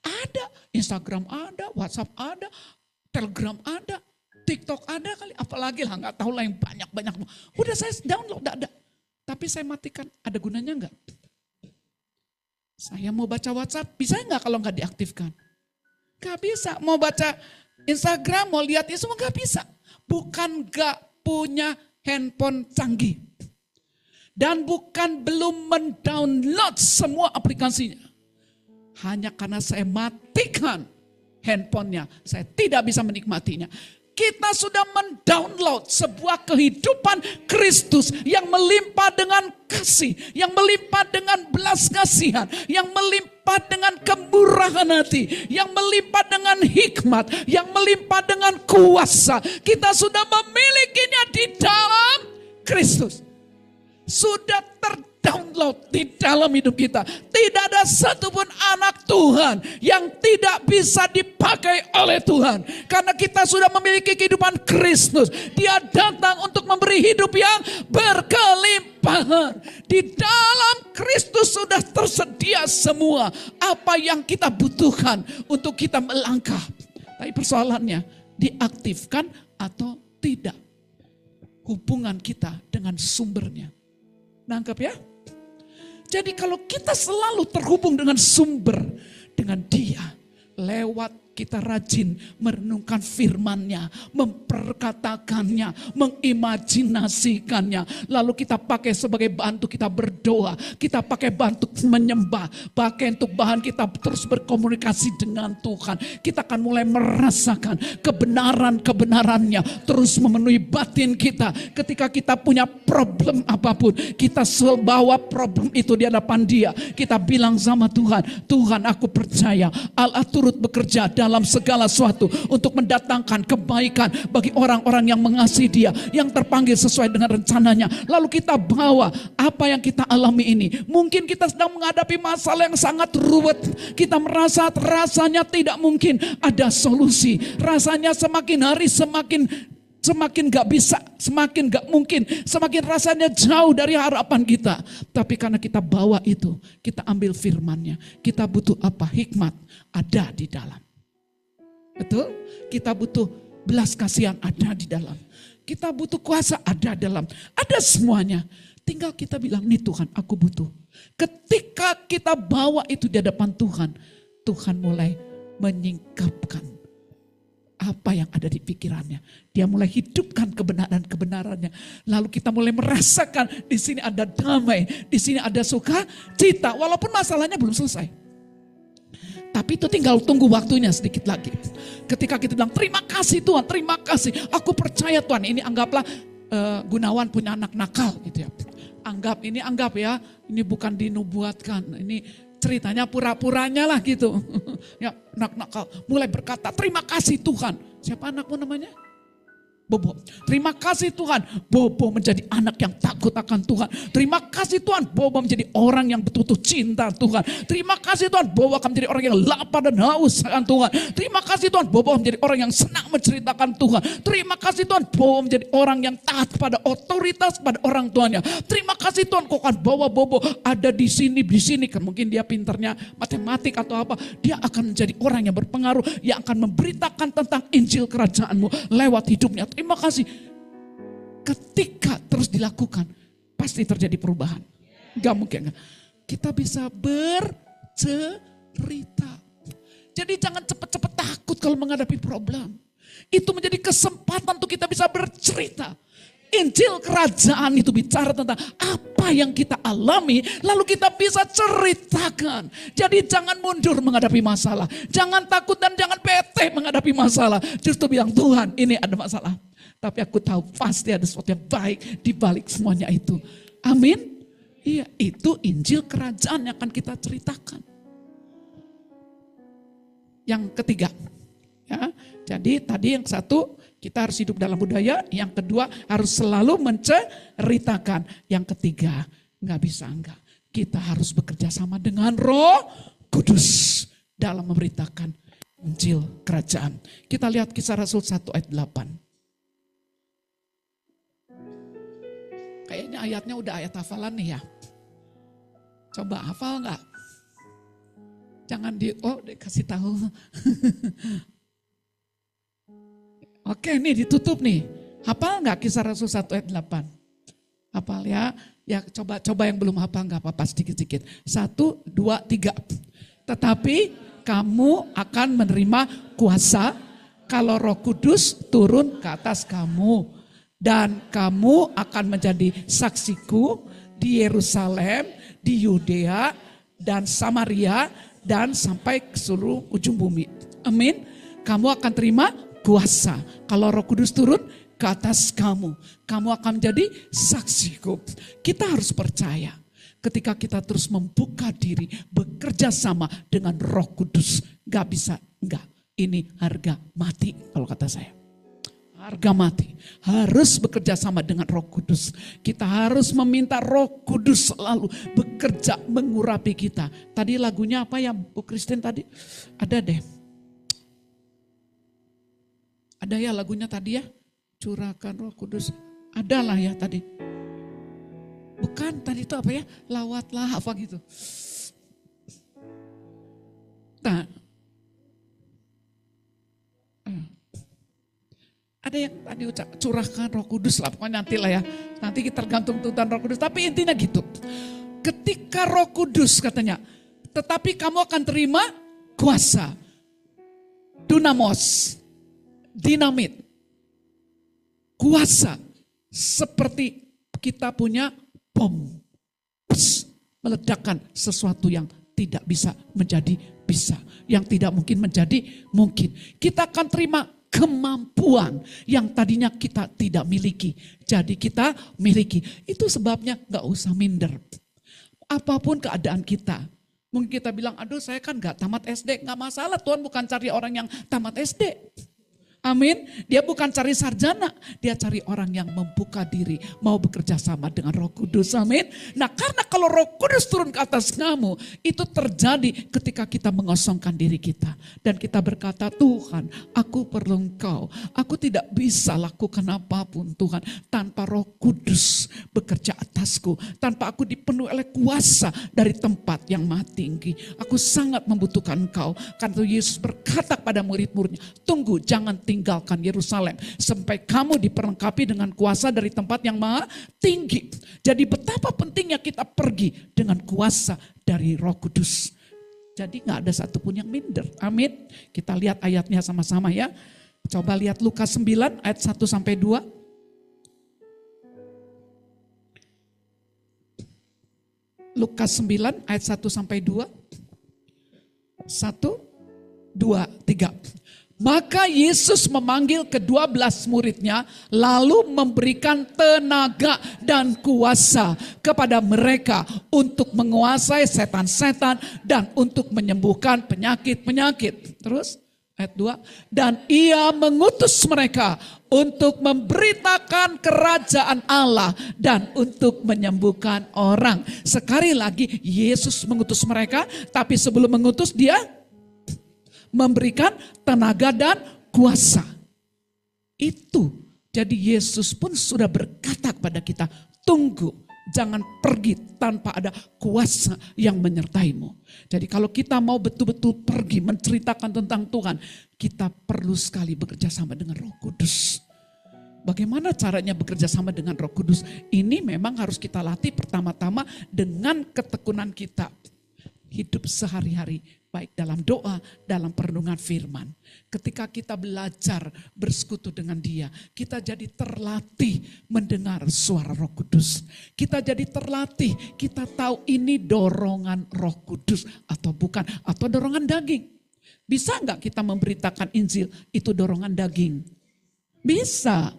Ada, Instagram ada, WhatsApp ada, Telegram ada, TikTok ada kali, apalagi lah nggak tahu lah yang banyak-banyak. Udah saya download, ada. Tapi saya matikan, ada gunanya nggak? Saya mau baca WhatsApp, bisa nggak kalau nggak diaktifkan? Nggak bisa. Mau baca Instagram, mau lihat itu semua nggak bisa. Bukan nggak punya handphone canggih. Dan bukan belum mendownload semua aplikasinya. Hanya karena saya matikan handphonenya, saya tidak bisa menikmatinya. Kita sudah mendownload sebuah kehidupan Kristus yang melimpah dengan kasih, yang melimpah dengan belas kasihan, yang melimpah dengan kemurahan hati, yang melimpah dengan hikmat, yang melimpah dengan kuasa. Kita sudah memilikinya di dalam Kristus. Sudah terdownload di dalam hidup kita. Tidak ada satupun anak Tuhan yang tidak bisa dipakai oleh Tuhan. Karena kita sudah memiliki kehidupan Kristus. Dia datang untuk memberi hidup yang berkelimpahan. Di dalam Kristus sudah tersedia semua apa yang kita butuhkan untuk kita melangkah. Tapi persoalannya, diaktifkan atau tidak. Hubungan kita dengan sumbernya. Nangkep ya? Jadi kalau kita selalu terhubung dengan sumber, dengan Dia, lewat kita rajin merenungkan firman-Nya, memperkatakannya, mengimajinasikannya. Lalu kita pakai sebagai bantu kita berdoa, kita pakai bantu menyembah, pakai untuk bahan kita terus berkomunikasi dengan Tuhan. Kita akan mulai merasakan kebenaran-kebenarannya terus memenuhi batin kita. Ketika kita punya problem apapun, kita bawa problem itu di hadapan Dia. Kita bilang sama Tuhan, Tuhan aku percaya Allah turut bekerja dalam segala sesuatu untuk mendatangkan kebaikan bagi orang-orang yang mengasihi Dia, yang terpanggil sesuai dengan rencananya. Lalu kita bawa apa yang kita alami ini. Mungkin kita sedang menghadapi masalah yang sangat ruwet. Kita merasa rasanya tidak mungkin ada solusi. Rasanya semakin hari semakin gak bisa, semakin gak mungkin, semakin rasanya jauh dari harapan kita. Tapi karena kita bawa itu, kita ambil firman-Nya. Kita butuh apa? Hikmat ada di dalam. Betul? Kita butuh belas kasihan ada di dalam. Kita butuh kuasa ada dalam. Ada semuanya. Tinggal kita bilang, nih Tuhan aku butuh. Ketika kita bawa itu di hadapan Tuhan, Tuhan mulai menyingkapkan apa yang ada di pikirannya. Dia mulai hidupkan kebenaran-kebenarannya. Lalu kita mulai merasakan di sini ada damai, di sini ada sukacita, walaupun masalahnya belum selesai. Tapi itu tinggal tunggu waktunya sedikit lagi. Ketika kita bilang terima kasih Tuhan, terima kasih. Aku percaya Tuhan. Ini anggaplah Gunawan punya anak nakal gitu ya. Anggap ya, ini bukan dinubuatkan. Ini ceritanya pura-puranya lah gitu. Ya, anak nakal mulai berkata terima kasih Tuhan. Siapa anakmu namanya? Bobo. Terima kasih Tuhan, Bobo menjadi anak yang takut akan Tuhan. Terima kasih Tuhan, Bobo menjadi orang yang betul-betul cinta Tuhan. Terima kasih Tuhan, Bobo akan menjadi orang yang lapar dan haus akan Tuhan. Terima kasih Tuhan, Bobo menjadi orang yang senang menceritakan Tuhan. Terima kasih Tuhan, Bobo menjadi orang yang taat pada otoritas pada orang tuanya. Terima kasih Tuhan, kau akan bawa Bobo ada di sini. Mungkin dia pinternya matematik atau apa. Dia akan menjadi orang yang berpengaruh, yang akan memberitakan tentang Injil kerajaanmu lewat hidupnya. Terima kasih. Ketika terus dilakukan, pasti terjadi perubahan. Gak mungkin. Kita bisa bercerita. Jadi jangan cepat-cepat takut kalau menghadapi problem. Itu menjadi kesempatan untuk kita bisa bercerita. Injil kerajaan itu bicara tentang apa yang kita alami, lalu kita bisa ceritakan. Jadi jangan mundur menghadapi masalah. Jangan takut dan jangan bete menghadapi masalah. Justru bilang, Tuhan ini ada masalah. Tapi aku tahu pasti ada sesuatu yang baik di balik semuanya itu. Amin. Iya, itu Injil kerajaan yang akan kita ceritakan. Yang ketiga, ya. Jadi tadi yang satu, kita harus hidup dalam budaya. Yang kedua, harus selalu menceritakan. Yang ketiga, nggak bisa enggak. Kita harus bekerja sama dengan Roh Kudus dalam memberitakan Injil kerajaan. Kita lihat Kisah Rasul 1 ayat 8. Kayaknya ayatnya udah ayat hafalan nih ya. Coba hafal nggak? Jangan dikasih tahu. Oke nih ditutup nih. Hafal nggak Kisah Rasul 1 ayat 8? Hafal ya? Ya coba yang belum hafal nggak apa-apa sedikit-sedikit. 1, 2, 3. Tetapi kamu akan menerima kuasa kalau Roh Kudus turun ke atas kamu. Dan kamu akan menjadi saksiku di Yerusalem, di Yudea, dan Samaria, dan sampai ke seluruh ujung bumi. Amin. Kamu akan terima kuasa. Kalau Roh Kudus turun ke atas kamu, kamu akan menjadi saksiku. Kita harus percaya. Ketika kita terus membuka diri, bekerja sama dengan Roh Kudus. Gak bisa, enggak. Ini harga mati kalau kata saya. Harga mati. Harus bekerja sama dengan Roh Kudus. Kita harus meminta Roh Kudus selalu bekerja mengurapi kita. Tadi lagunya apa ya Bu Christine tadi? Ada deh. Ada ya lagunya tadi ya? Curahkan Roh Kudus. Adalah ya tadi. Bukan tadi itu apa ya? Lawatlah apa gitu. Nah. Ada yang tadi curahkan Roh Kudus lah, pokoknya nanti lah ya. Nanti kita tergantung tuntutan Roh Kudus. Tapi intinya gitu. Ketika Roh Kudus katanya, tetapi kamu akan terima kuasa. Dunamos, dinamit, kuasa. Seperti kita punya bom. Meledakkan sesuatu yang tidak bisa menjadi bisa. Yang tidak mungkin menjadi mungkin. Kita akan terima kemampuan yang tadinya kita tidak miliki. Jadi kita miliki. Itu sebabnya gak usah minder. Apapun keadaan kita. Mungkin kita bilang, aduh saya kan gak tamat SD. Gak masalah, Tuhan bukan cari orang yang tamat SD. Amin. Dia bukan cari sarjana, dia cari orang yang membuka diri, mau bekerja sama dengan Roh Kudus. Amin. Nah, karena kalau Roh Kudus turun ke atas kamu, itu terjadi ketika kita mengosongkan diri kita dan kita berkata, Tuhan, aku perlu Engkau. Aku tidak bisa lakukan apapun, Tuhan, tanpa Roh Kudus bekerja atasku, tanpa aku dipenuhi oleh kuasa dari tempat yang maha tinggi. Aku sangat membutuhkan Engkau. Karena Yesus berkata kepada murid-muridnya, tunggu, jangan tinggalkan Yerusalem sampai kamu diperlengkapi dengan kuasa dari tempat yang maha tinggi. Jadi betapa pentingnya kita pergi dengan kuasa dari Roh Kudus. Jadi gak ada satupun yang minder. Amin. Kita lihat ayatnya sama-sama ya. Coba lihat Lukas 9 ayat 1 sampai 2. Lukas 9 ayat 1 sampai 2. 1, 2, 3. Maka Yesus memanggil ke-12 muridnya lalu memberikan tenaga dan kuasa kepada mereka untuk menguasai setan-setan dan untuk menyembuhkan penyakit-penyakit. Terus ayat 2. Dan ia mengutus mereka untuk memberitakan kerajaan Allah dan untuk menyembuhkan orang. Sekali lagi Yesus mengutus mereka, tapi sebelum mengutus dia memberikan tenaga dan kuasa. Itu. Jadi Yesus pun sudah berkata kepada kita, tunggu, jangan pergi tanpa ada kuasa yang menyertaimu. Jadi kalau kita mau betul-betul pergi menceritakan tentang Tuhan, kita perlu sekali bekerja sama dengan Roh Kudus. Bagaimana caranya bekerja sama dengan Roh Kudus? Ini memang harus kita latih pertama-tama dengan ketekunan kita. Hidup sehari-hari, baik dalam doa, dalam perenungan firman. Ketika kita belajar bersekutu dengan dia, kita jadi terlatih mendengar suara Roh Kudus. Kita jadi terlatih, kita tahu ini dorongan Roh Kudus atau bukan, atau dorongan daging. Bisa enggak kita memberitakan Injil itu dorongan daging? Bisa.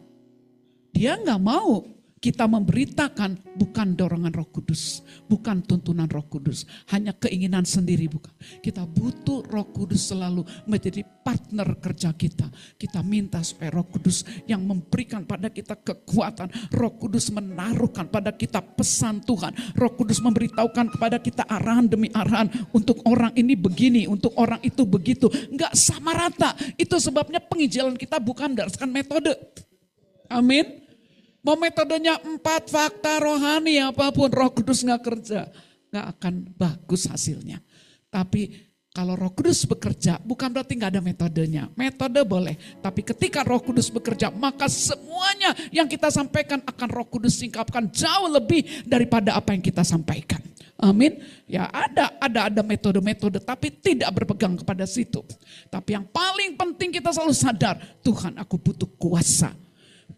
Dia enggak mau kita memberitakan bukan dorongan Roh Kudus, bukan tuntunan Roh Kudus, hanya keinginan sendiri bukan. Kita butuh Roh Kudus selalu menjadi partner kerja kita. Kita minta supaya Roh Kudus yang memberikan pada kita kekuatan, Roh Kudus menaruhkan pada kita pesan Tuhan, Roh Kudus memberitahukan kepada kita arahan demi arahan, untuk orang ini begini, untuk orang itu begitu. Enggak sama rata. Itu sebabnya penginjilan kita bukan berdasarkan metode. Amin. Mau metodenya 4 fakta rohani apapun, Roh Kudus gak kerja, gak akan bagus hasilnya. Tapi kalau Roh Kudus bekerja bukan berarti gak ada metodenya. Metode boleh, tapi ketika Roh Kudus bekerja maka semuanya yang kita sampaikan akan Roh Kudus singkapkan jauh lebih daripada apa yang kita sampaikan. Amin. Ya ada metode-metode tapi tidak berpegang kepada situ. Tapi yang paling penting kita selalu sadar, Tuhan aku butuh kuasa.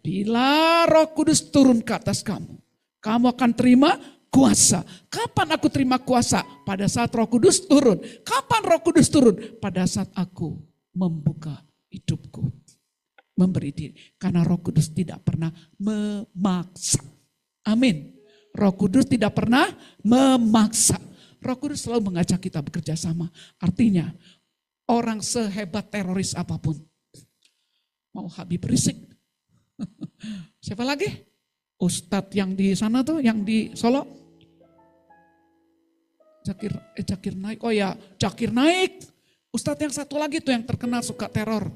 Bila Roh Kudus turun ke atas kamu, kamu akan terima kuasa. Kapan aku terima kuasa? Pada saat Roh Kudus turun. Kapan Roh Kudus turun? Pada saat aku membuka hidupku, memberi diri. Karena Roh Kudus tidak pernah memaksa. Amin. Roh Kudus tidak pernah memaksa. Roh Kudus selalu mengajak kita bekerja sama. Artinya orang sehebat teroris apapun, mau Habib Rizik, siapa lagi? Ustadz yang di sana tuh, yang di Solo. Zakir Naik. Oh ya, Zakir Naik. Ustadz yang satu lagi tuh yang terkenal suka teror.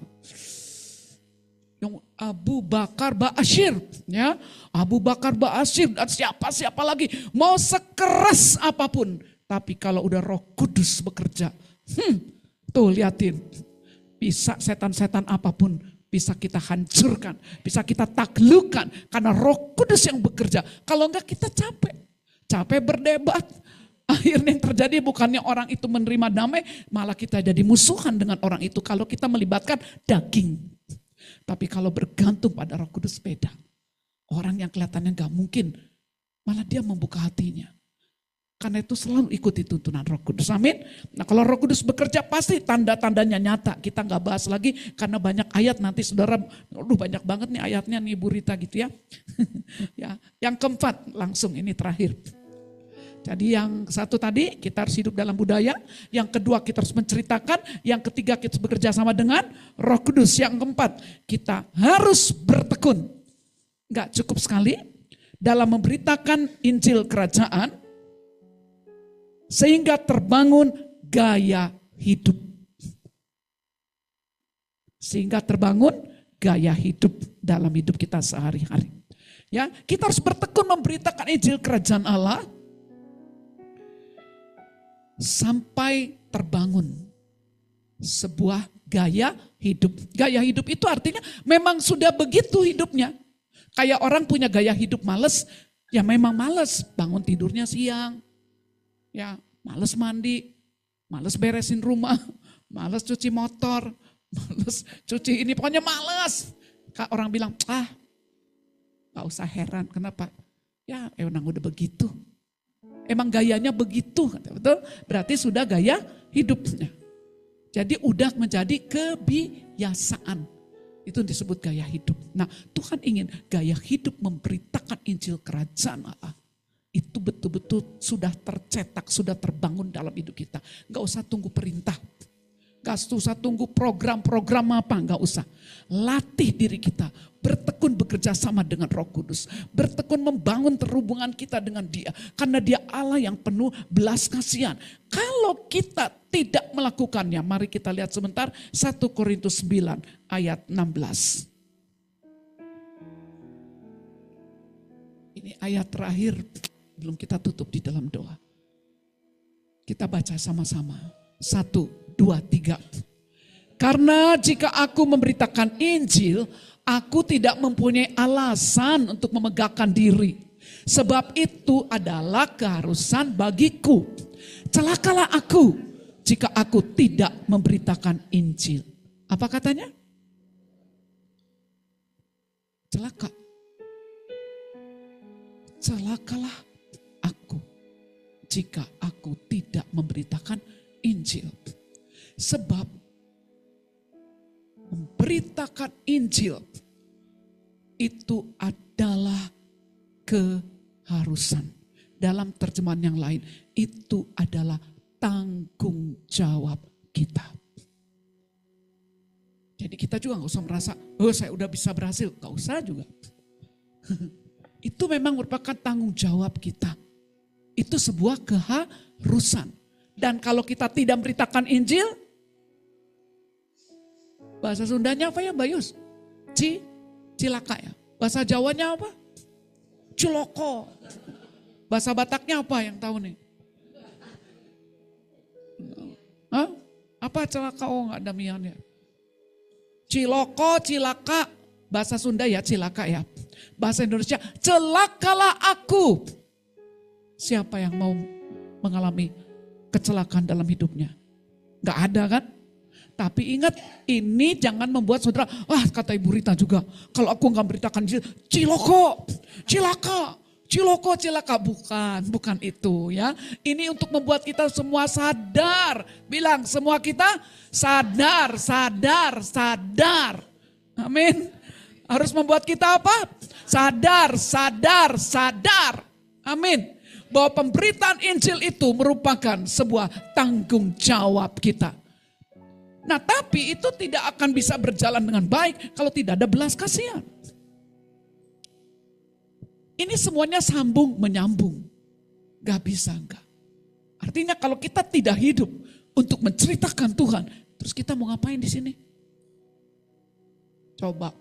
Yang Abu Bakar Ba'asyir. Ya, Abu Bakar Ba'asyir dan siapa lagi. Mau sekeras apapun. Tapi kalau udah Roh Kudus bekerja. Tuh liatin. Bisa setan-setan apapun bisa kita hancurkan, bisa kita taklukkan karena Roh Kudus yang bekerja. Kalau enggak kita capek berdebat. Akhirnya yang terjadi bukannya orang itu menerima damai, malah kita jadi musuhan dengan orang itu kalau kita melibatkan daging. Tapi kalau bergantung pada Roh Kudus beda. Orang yang kelihatannya gak mungkin, malah dia membuka hatinya. Karena itu selalu ikuti tuntunan Roh Kudus, amin. Nah kalau Roh Kudus bekerja pasti tanda-tandanya nyata. Kita gak bahas lagi karena banyak ayat nanti saudara, banyak banget nih ayatnya nih Bu Rita gitu ya. Ya, yang keempat langsung ini terakhir. Jadi yang satu tadi kita harus hidup dalam budaya, yang kedua kita harus menceritakan, yang ketiga kita bekerja sama dengan Roh Kudus, yang keempat kita harus bertekun. Enggak cukup sekali dalam memberitakan Injil Kerajaan sehingga terbangun gaya hidup. Sehingga terbangun gaya hidup dalam hidup kita sehari-hari. Ya, kita harus bertekun memberitakan Injil Kerajaan Allah sampai terbangun sebuah gaya hidup. Gaya hidup itu artinya memang sudah begitu hidupnya. Kayak orang punya gaya hidup males, ya memang males. Bangun tidurnya siang, ya males mandi, males beresin rumah, males cuci motor, males cuci ini, pokoknya males. Orang bilang, gak usah heran, kenapa? Ya emang udah begitu. Emang gayanya begitu, betul? Berarti sudah gaya hidupnya. Jadi udah menjadi kebiasaan. Itu disebut gaya hidup. Nah Tuhan ingin gaya hidup memberitakan Injil Kerajaan Allah. Itu betul-betul sudah tercetak, sudah terbangun dalam hidup kita. Gak usah tunggu perintah. Gak usah tunggu program-program apa, gak usah. Latih diri kita, bertekun bekerja sama dengan Roh Kudus. Bertekun membangun terhubungan kita dengan Dia. Karena Dia Allah yang penuh belas kasihan. Kalau kita tidak melakukannya, mari kita lihat sebentar 1 Korintus 9 ayat 16. Ini ayat terakhir, belum kita tutup di dalam doa. Kita baca sama-sama. 1, 2, 3. Karena jika aku memberitakan Injil, aku tidak mempunyai alasan untuk memegahkan diri. Sebab itu adalah keharusan bagiku. Celakalah aku jika aku tidak memberitakan Injil. Apa katanya? Celaka. Celakalah aku jika aku tidak memberitakan Injil. Sebab memberitakan Injil itu adalah keharusan. Dalam terjemahan yang lain, itu adalah tanggung jawab kita. Jadi kita juga gak usah merasa, saya udah bisa berhasil. Gak usah juga. Itu memang merupakan tanggung jawab kita. Itu sebuah keharusan. Dan kalau kita tidak memberitakan Injil, bahasa Sundanya apa ya Mbak Yus? Cilaka ya. Bahasa Jawanya apa? Ciloko. Bahasa Bataknya apa yang tahu nih? Hah? Apa celaka? Oh gak ada miannya. Ciloko, cilaka. Bahasa Sunda ya cilaka ya. Bahasa Indonesia, celakalah aku. Siapa yang mau mengalami kecelakaan dalam hidupnya? Gak ada kan? Tapi ingat, ini jangan membuat saudara, kata Ibu Rita juga, kalau aku gak beritakan ciloko, cilaka, ciloko, cilaka. Bukan itu ya. Ini untuk membuat kita semua sadar. Bilang semua kita sadar. Amin. Harus membuat kita apa? Sadar. Amin. Bahwa pemberitaan Injil itu merupakan sebuah tanggung jawab kita. Nah tapi itu tidak akan bisa berjalan dengan baik kalau tidak ada belas kasihan. Ini semuanya sambung menyambung. Gak bisa enggak. Artinya kalau kita tidak hidup untuk menceritakan Tuhan, terus kita mau ngapain di sini? Coba,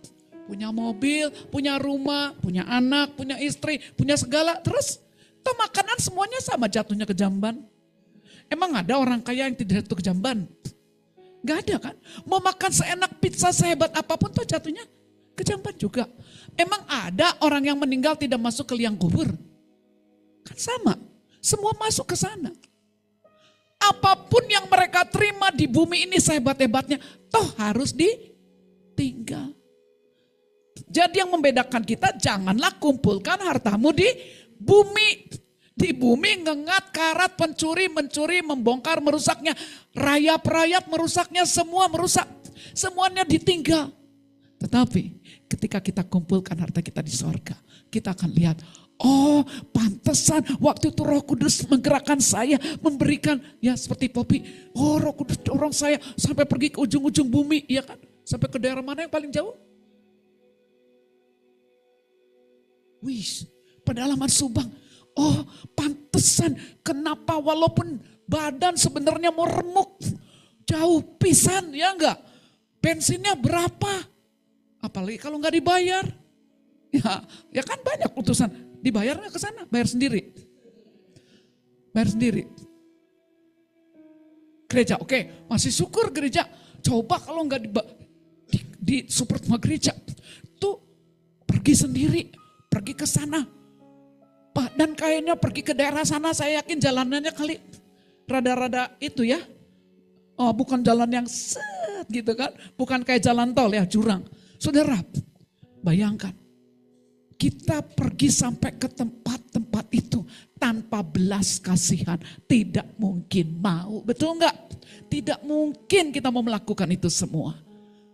punya mobil, punya rumah, punya anak, punya istri, punya segala, terus toh makanan semuanya sama jatuhnya ke jamban. Emang ada orang kaya yang tidak jatuh ke jamban? Gak ada kan? Mau makan seenak pizza sehebat apapun tuh jatuhnya ke jamban juga. Emang ada orang yang meninggal tidak masuk ke liang kubur? Kan sama. Semua masuk ke sana. Apapun yang mereka terima di bumi ini sehebat-hebatnya, toh harus ditinggal. Jadi yang membedakan kita, janganlah kumpulkan hartamu di bumi. Di bumi ngengat, karat, pencuri, mencuri, membongkar, merusaknya. Rayap-rayap merusaknya, semua merusak. Semuanya ditinggal. Tetapi ketika kita kumpulkan harta kita di sorga, kita akan lihat, oh pantesan waktu itu Roh Kudus menggerakkan saya, memberikan, ya seperti Popi, oh Roh Kudus dorong saya sampai pergi ke ujung-ujung bumi, ya kan? Sampai ke daerah mana yang paling jauh? Wih, pedalaman Subang. Oh pantesan kenapa walaupun badan sebenarnya mau remuk, jauh pisan, ya enggak? Bensinnya berapa? Apalagi kalau nggak dibayar. Ya kan banyak utusan. Dibayar nggak ke sana? Bayar sendiri. Bayar sendiri. Gereja, oke, masih syukur gereja. Coba kalau nggak di support sama gereja, tuh pergi sendiri, pergi ke sana. Dan kayaknya pergi ke daerah sana, saya yakin jalanannya kali rada-rada itu ya. Oh, bukan jalan yang set gitu kan, bukan kayak jalan tol ya, jurang. Saudara, bayangkan. Kita pergi sampai ke tempat-tempat itu tanpa belas kasihan. Tidak mungkin mau, betul enggak? Tidak mungkin kita mau melakukan itu semua.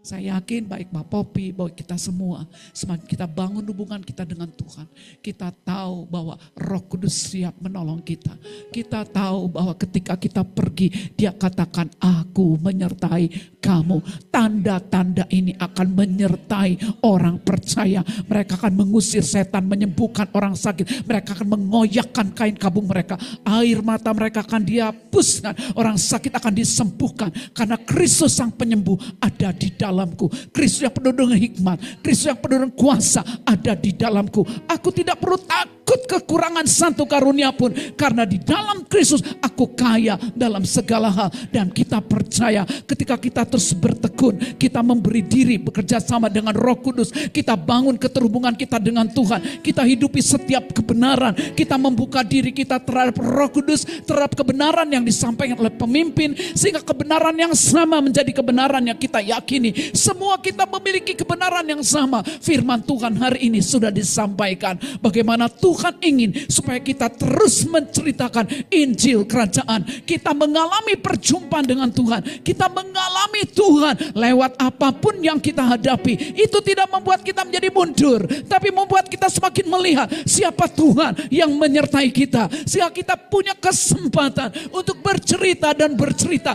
Saya yakin baik Mbak Popi, baik kita semua, semakin kita bangun hubungan kita dengan Tuhan, kita tahu bahwa Roh Kudus siap menolong kita. Kita tahu bahwa ketika kita pergi, Dia katakan, aku menyertai kamu. Tanda-tanda ini akan menyertai orang percaya. Mereka akan mengusir setan, menyembuhkan orang sakit. Mereka akan mengoyakkan kain kabung mereka. Air mata mereka akan dihapuskan. Orang sakit akan disembuhkan. Karena Kristus sang penyembuh ada di dalamku. Kristus yang penuh dengan hikmat. Kristus yang penuh dengan kuasa ada di dalamku. Aku tidak perlu takut kekurangan satu karunia pun. Karena di dalam Kristus aku kaya dalam segala hal. Dan kita percaya ketika kita terus bertekun, kita memberi diri bekerja sama dengan Roh Kudus, kita bangun keterhubungan kita dengan Tuhan, kita hidupi setiap kebenaran, kita membuka diri kita terhadap Roh Kudus, terhadap kebenaran yang disampaikan oleh pemimpin, sehingga kebenaran yang sama menjadi kebenaran yang kita yakini. Semua kita memiliki kebenaran yang sama. Firman Tuhan hari ini sudah disampaikan, bagaimana Tuhan ingin supaya kita terus menceritakan Injil Kerajaan. Kita mengalami perjumpaan dengan Tuhan, kita mengalami Tuhan lewat apapun yang kita hadapi. Itu tidak membuat kita menjadi mundur, tapi membuat kita semakin melihat siapa Tuhan yang menyertai kita. Sehingga kita punya kesempatan untuk bercerita dan bercerita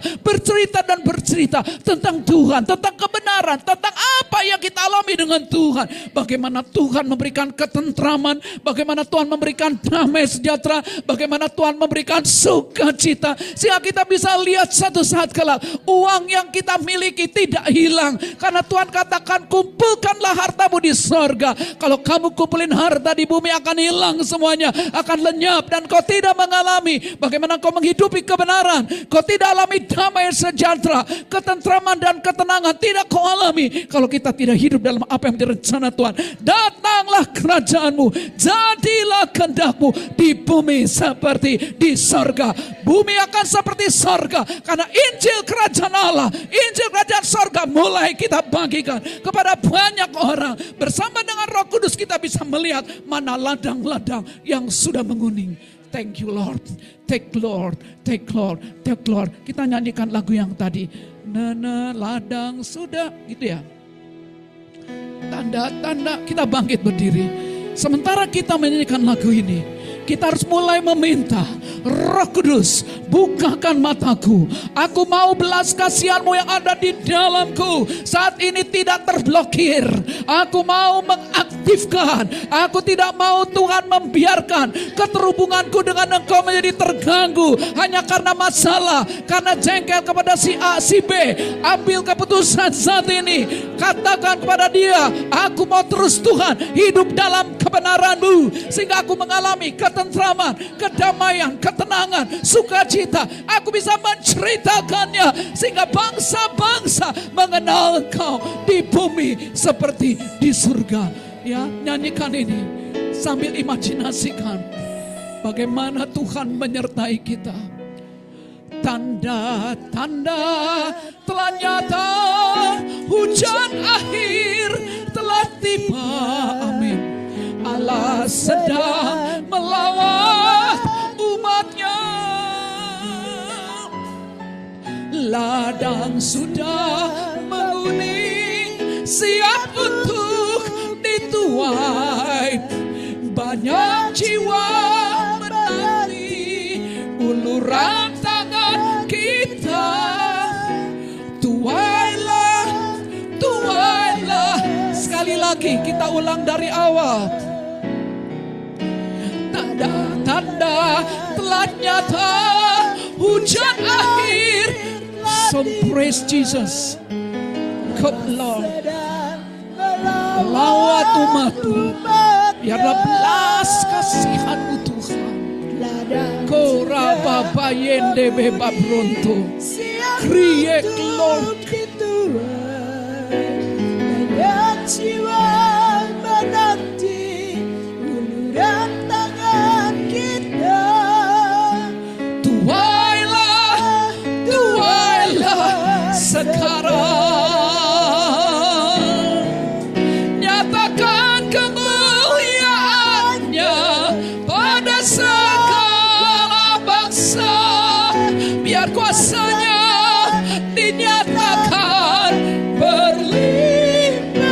tentang Tuhan, tentang kebenaran, tentang apa yang kita alami dengan Tuhan. Bagaimana Tuhan memberikan ketentraman, bagaimana Tuhan memberikan damai sejahtera, bagaimana Tuhan memberikan sukacita. Sehingga kita bisa lihat satu saat kelak uang yang kita miliki tidak hilang. Karena Tuhan katakan, kumpulkanlah hartamu di sorga. Kalau kamu kumpulin harta di bumi akan hilang semuanya, akan lenyap, dan kau tidak mengalami bagaimana kau menghidupi kebenaran. Kau tidak alami damai sejahtera, ketentraman dan ketenangan, tidak kau alami kalau kita tidak hidup dalam apa yang direncana Tuhan. Datanglah kerajaanmu, jadilah kehendakmu di bumi seperti di sorga. Bumi akan seperti sorga karena Injil Kerajaan Allah, Injil Kerajaan sorga mulai kita bagikan kepada banyak orang. Bersama dengan Roh Kudus kita bisa melihat mana ladang-ladang yang sudah menguning. Thank you Lord, take Lord, take Lord, take Lord. Kita nyanyikan lagu yang tadi, nana ladang sudah, gitu ya. Tanda-tanda, kita bangkit berdiri. Sementara kita menyanyikan lagu ini, kita harus mulai meminta, Roh Kudus, bukakan mataku. Aku mau belas kasihan-Mu yang ada di dalamku saat ini tidak terblokir. Aku mau mengaktifkan aktifkan. Aku tidak mau Tuhan membiarkan keterhubunganku dengan Engkau menjadi terganggu hanya karena masalah, karena jengkel kepada si A, si B. Ambil keputusan saat ini. Katakan kepada dia, aku mau terus Tuhan hidup dalam kebenaran-Mu, sehingga aku mengalami ketentraman, kedamaian, ketenangan, sukacita. Aku bisa menceritakannya sehingga bangsa-bangsa mengenal Engkau di bumi seperti di surga. Ya, nyanyikan ini sambil imajinasikan bagaimana Tuhan menyertai kita. Tanda-tanda telah nyata, hujan akhir telah tiba. Amin. Allah sedang melawat umatnya. Ladang sudah menguning, siap untuk dituai. Banyak jiwa menanti uluran tangan kita. Tuailah, tuailah. Sekali lagi kita ulang dari awal. Tanda-tanda telah nyata, hujan akhir. So praise Jesus. Come Lord, lawat umat-Mu. Biarlah belas kasihan-Mu Tuhan. Kora bayende beba bronto. Kriek Lord. Banyak jiwa menanti uluran tangan kita. Tuailah, tuailah sekarang. Nyatakan kemuliaan-Nya pada segala bangsa. Biar kuasa-Nya dinyatakan berlimpah.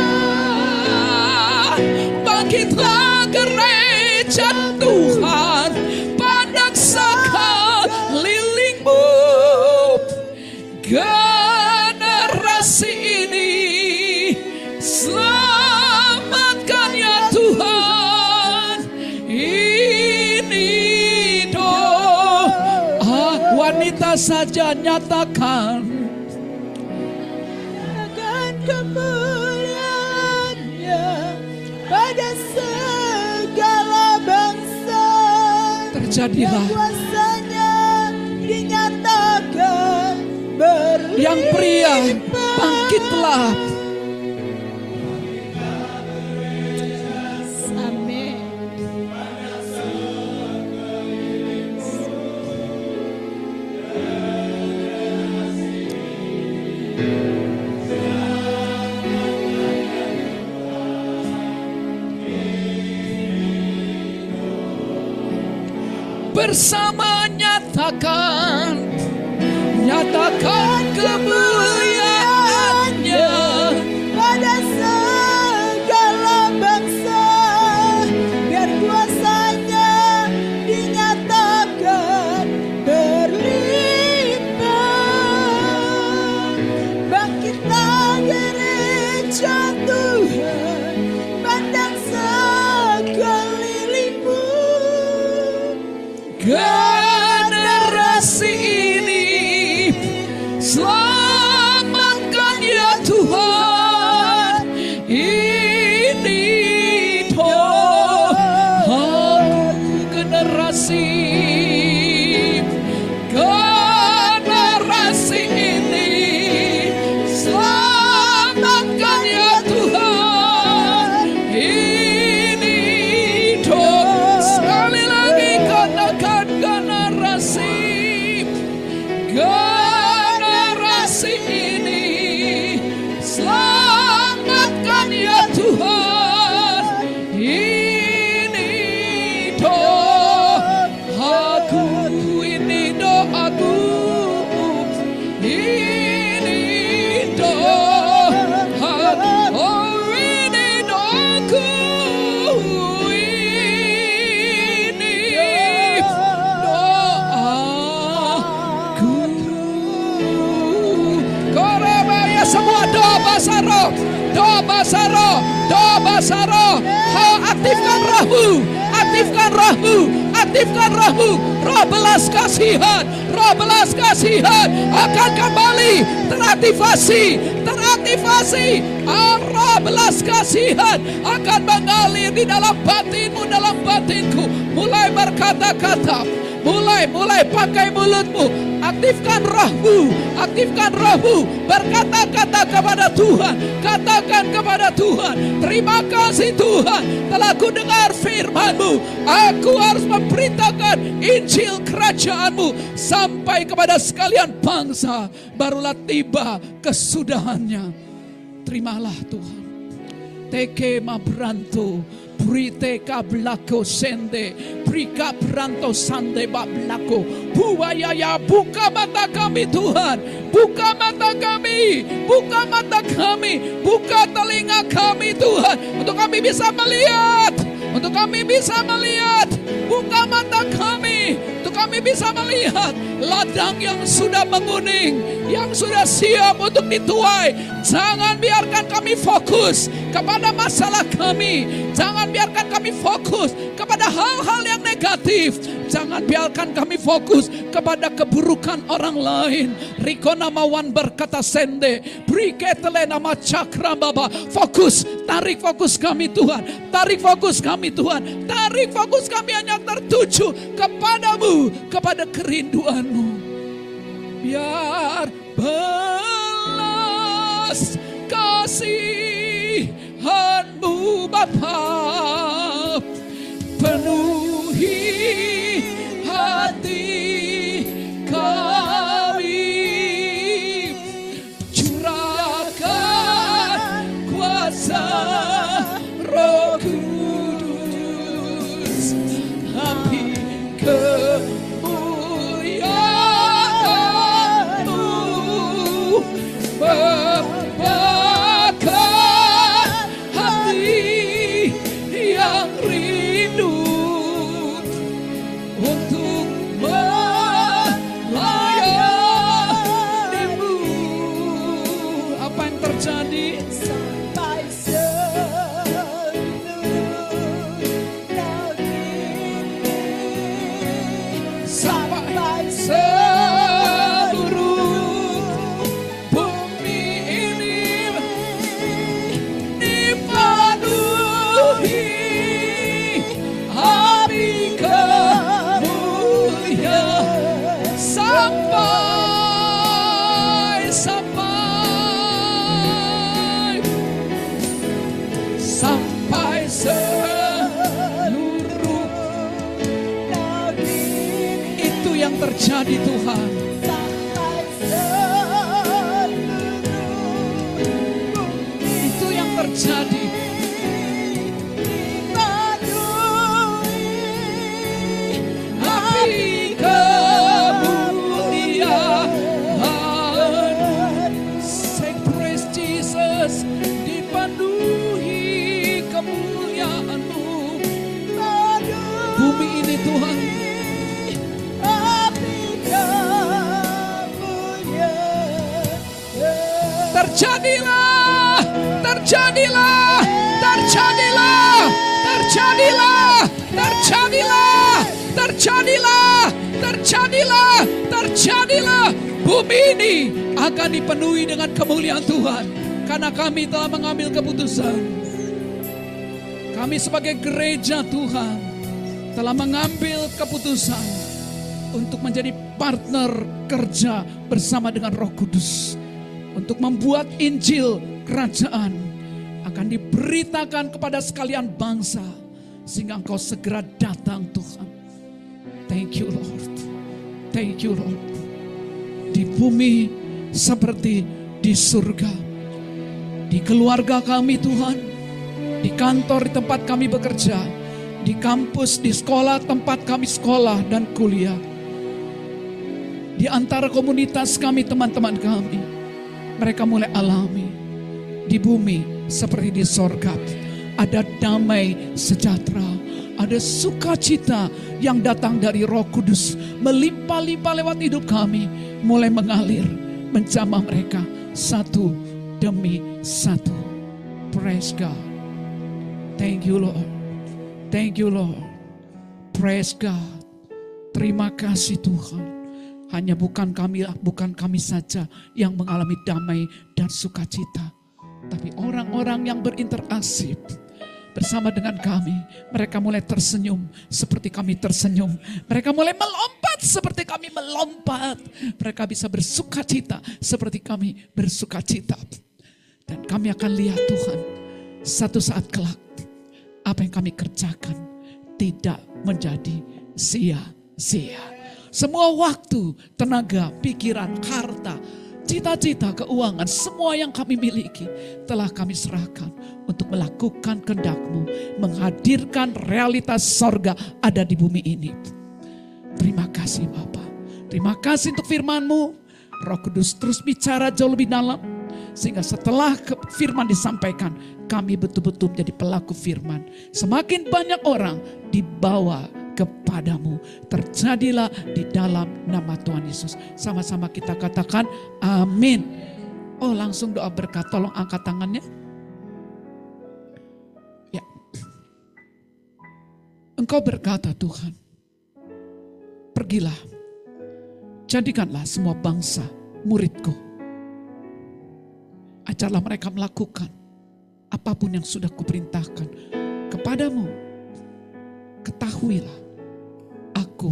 Bangkitlah gereja Tuhan, pandang sekeliling-Mu. Generasi ini selamatkan ya Tuhan. Ini doa wanita saja nyatakan. Akan kemuliaan-Nya pada segala bangsa. Terjadilah. Yang kuasa-Nya dinyatakan berlimpah. Yang pria, bangkitlah. Amin. Bersama nyatakan, nyatakan kemuliaan-Nya pada segala bangsa. Biar kuasa-Nya dinyatakan berlimpah. Bangkitlah gereja Tuhan, pandang sekeliling-Mu. generasi ini. Selamatkan ya Tuhan. Ini doaku generasi ini. Selamatkan ya Tuhan. Ini doa. Sekali lagi katakan generasi ini. Selamatkan ya Tuhan. Ini doaku, ini doaku, ini doaku, oh ini doaku, ini doaku. Korebaya semua doa bahasa roh, doa bahasa roh. Doa Saro, aktifkan rohmu, aktifkan rohmu, aktifkan rohmu. Roh belas kasihan, roh belas kasihan akan kembali teraktivasi, teraktivasi. Roh belas kasihan akan mengalir di dalam batinmu, dalam batinku. Mulai berkata-kata, mulai pakai mulutmu, aktifkan rohmu, aktifkan rohmu, berkata-kata kepada Tuhan, katakan kepada Tuhan, terima kasih Tuhan, telah ku dengar firman-Mu, aku harus memberitakan Injil kerajaan-Mu sampai kepada sekalian bangsa, barulah tiba kesudahannya. Terimalah Tuhan. Teke mabranto, brite kablako sende, brika branto sande bablako. Buaya, buka mata kami Tuhan, buka mata kami, buka mata kami, buka telinga kami Tuhan, untuk kami bisa melihat, untuk kami bisa melihat, buka mata kami, untuk kami bisa melihat ladang yang sudah menguning, yang sudah siap untuk dituai. Jangan biarkan kami fokus kepada masalah kami, jangan biarkan kami fokus kepada hal-hal yang negatif, jangan biarkan kami fokus kepada keburukan orang lain. Riko namawan berkata sende, briketele nama cakra baba. Fokus, tarik fokus kami Tuhan, tarik fokus kami Tuhan, tarik fokus kami hanya tertuju kepadamu, kepada kerinduanmu. Biar belas kasihan-Mu Bapa penuhi hati kami, curahkan kuasa Roh Kudus, api kemuliaan-Mu membakar hati yang rindu untuk melayani-Mu. Apa yang terjadi? Sampai seluruh negeri, Sampai seluruh bumi ini dipenuhi api kemuliaan. Sampai seluruh itu yang terjadi Tuhan. sampai seluruh Itu yang terjadi. Api kemuliaan, say praise Jesus, dipenuhi kemuliaan-Mu. Bumi ini Tuhan, terjadilah, terjadilah, terjadilah, terjadilah, terjadilah, terjadilah, terjadilah, terjadilah. Bumi ini akan dipenuhi dengan kemuliaan Tuhan, karena kami telah mengambil keputusan. Kami sebagai gereja Tuhan telah mengambil keputusan untuk menjadi partner kerja bersama dengan Roh Kudus, untuk membuat Injil kerajaan akan diberitakan kepada sekalian bangsa, sehingga Engkau segera datang Tuhan. Thank you Lord, thank you Lord. Di bumi seperti di surga, di keluarga kami Tuhan, di kantor, di tempat kami bekerja, di kampus, di sekolah, tempat kami sekolah dan kuliah, di antara komunitas kami, teman-teman kami, mereka mulai alami di bumi seperti di sorga. Ada damai sejahtera, ada sukacita yang datang dari Roh Kudus, melimpah-limpah lewat hidup kami, mulai mengalir, menjamah mereka satu demi satu. Praise God, Thank you Lord. Thank you Lord. Praise God. Terima kasih Tuhan. Hanya bukan kami saja yang mengalami damai dan sukacita, tapi orang-orang yang berinteraksi bersama dengan kami, mereka mulai tersenyum seperti kami tersenyum. Mereka mulai melompat seperti kami melompat. Mereka bisa bersukacita seperti kami bersukacita. Dan kami akan lihat Tuhan, satu saat kelak apa yang kami kerjakan tidak menjadi sia-sia. Semua waktu, tenaga, pikiran, harta, cita-cita, keuangan, semua yang kami miliki telah kami serahkan untuk melakukan kehendak-Mu, menghadirkan realitas sorga ada di bumi ini. Terima kasih Bapa. Terima kasih untuk firman-Mu. Roh Kudus terus bicara jauh lebih dalam, sehingga setelah firman disampaikan, kami betul-betul menjadi pelaku firman. Semakin banyak orang dibawa kepadamu. Terjadilah di dalam nama Tuhan Yesus. Sama-sama kita katakan amin. Oh, langsung doa berkat. Tolong angkat tangannya. Ya. Engkau berkata Tuhan, pergilah, jadikanlah semua bangsa muridku. Ajarlah mereka melakukan apapun yang sudah kuperintahkan kepadamu. Ketahuilah, aku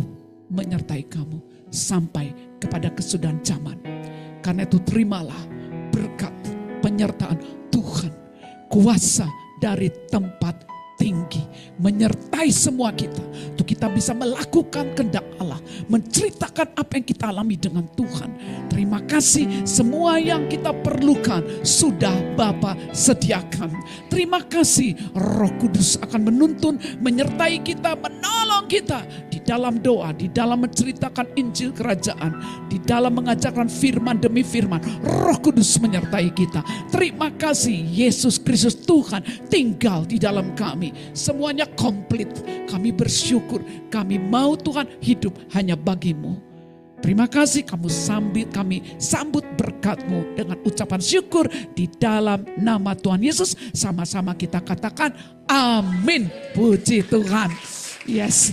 menyertai kamu sampai kepada kesudahan zaman. Karena itu terimalah berkat penyertaan Tuhan, kuasa dari tempat tinggi menyertai semua kita, untuk kita bisa melakukan kehendak Allah, menceritakan apa yang kita alami dengan Tuhan. Terima kasih, semua yang kita perlukan sudah Bapa sediakan. Terima kasih, Roh Kudus akan menuntun, menyertai kita, menolong kita di dalam doa, di dalam menceritakan Injil Kerajaan, di dalam mengajarkan firman demi firman. Roh Kudus menyertai kita. Terima kasih, Yesus Kristus Tuhan tinggal di dalam kami. Semuanya komplit. Kami bersyukur. Kami mau Tuhan hidup hanya bagi-Mu. Terima kasih, kami sambut berkat-Mu dengan ucapan syukur di dalam nama Tuhan Yesus. Sama-sama kita katakan amin. Puji Tuhan. Yes.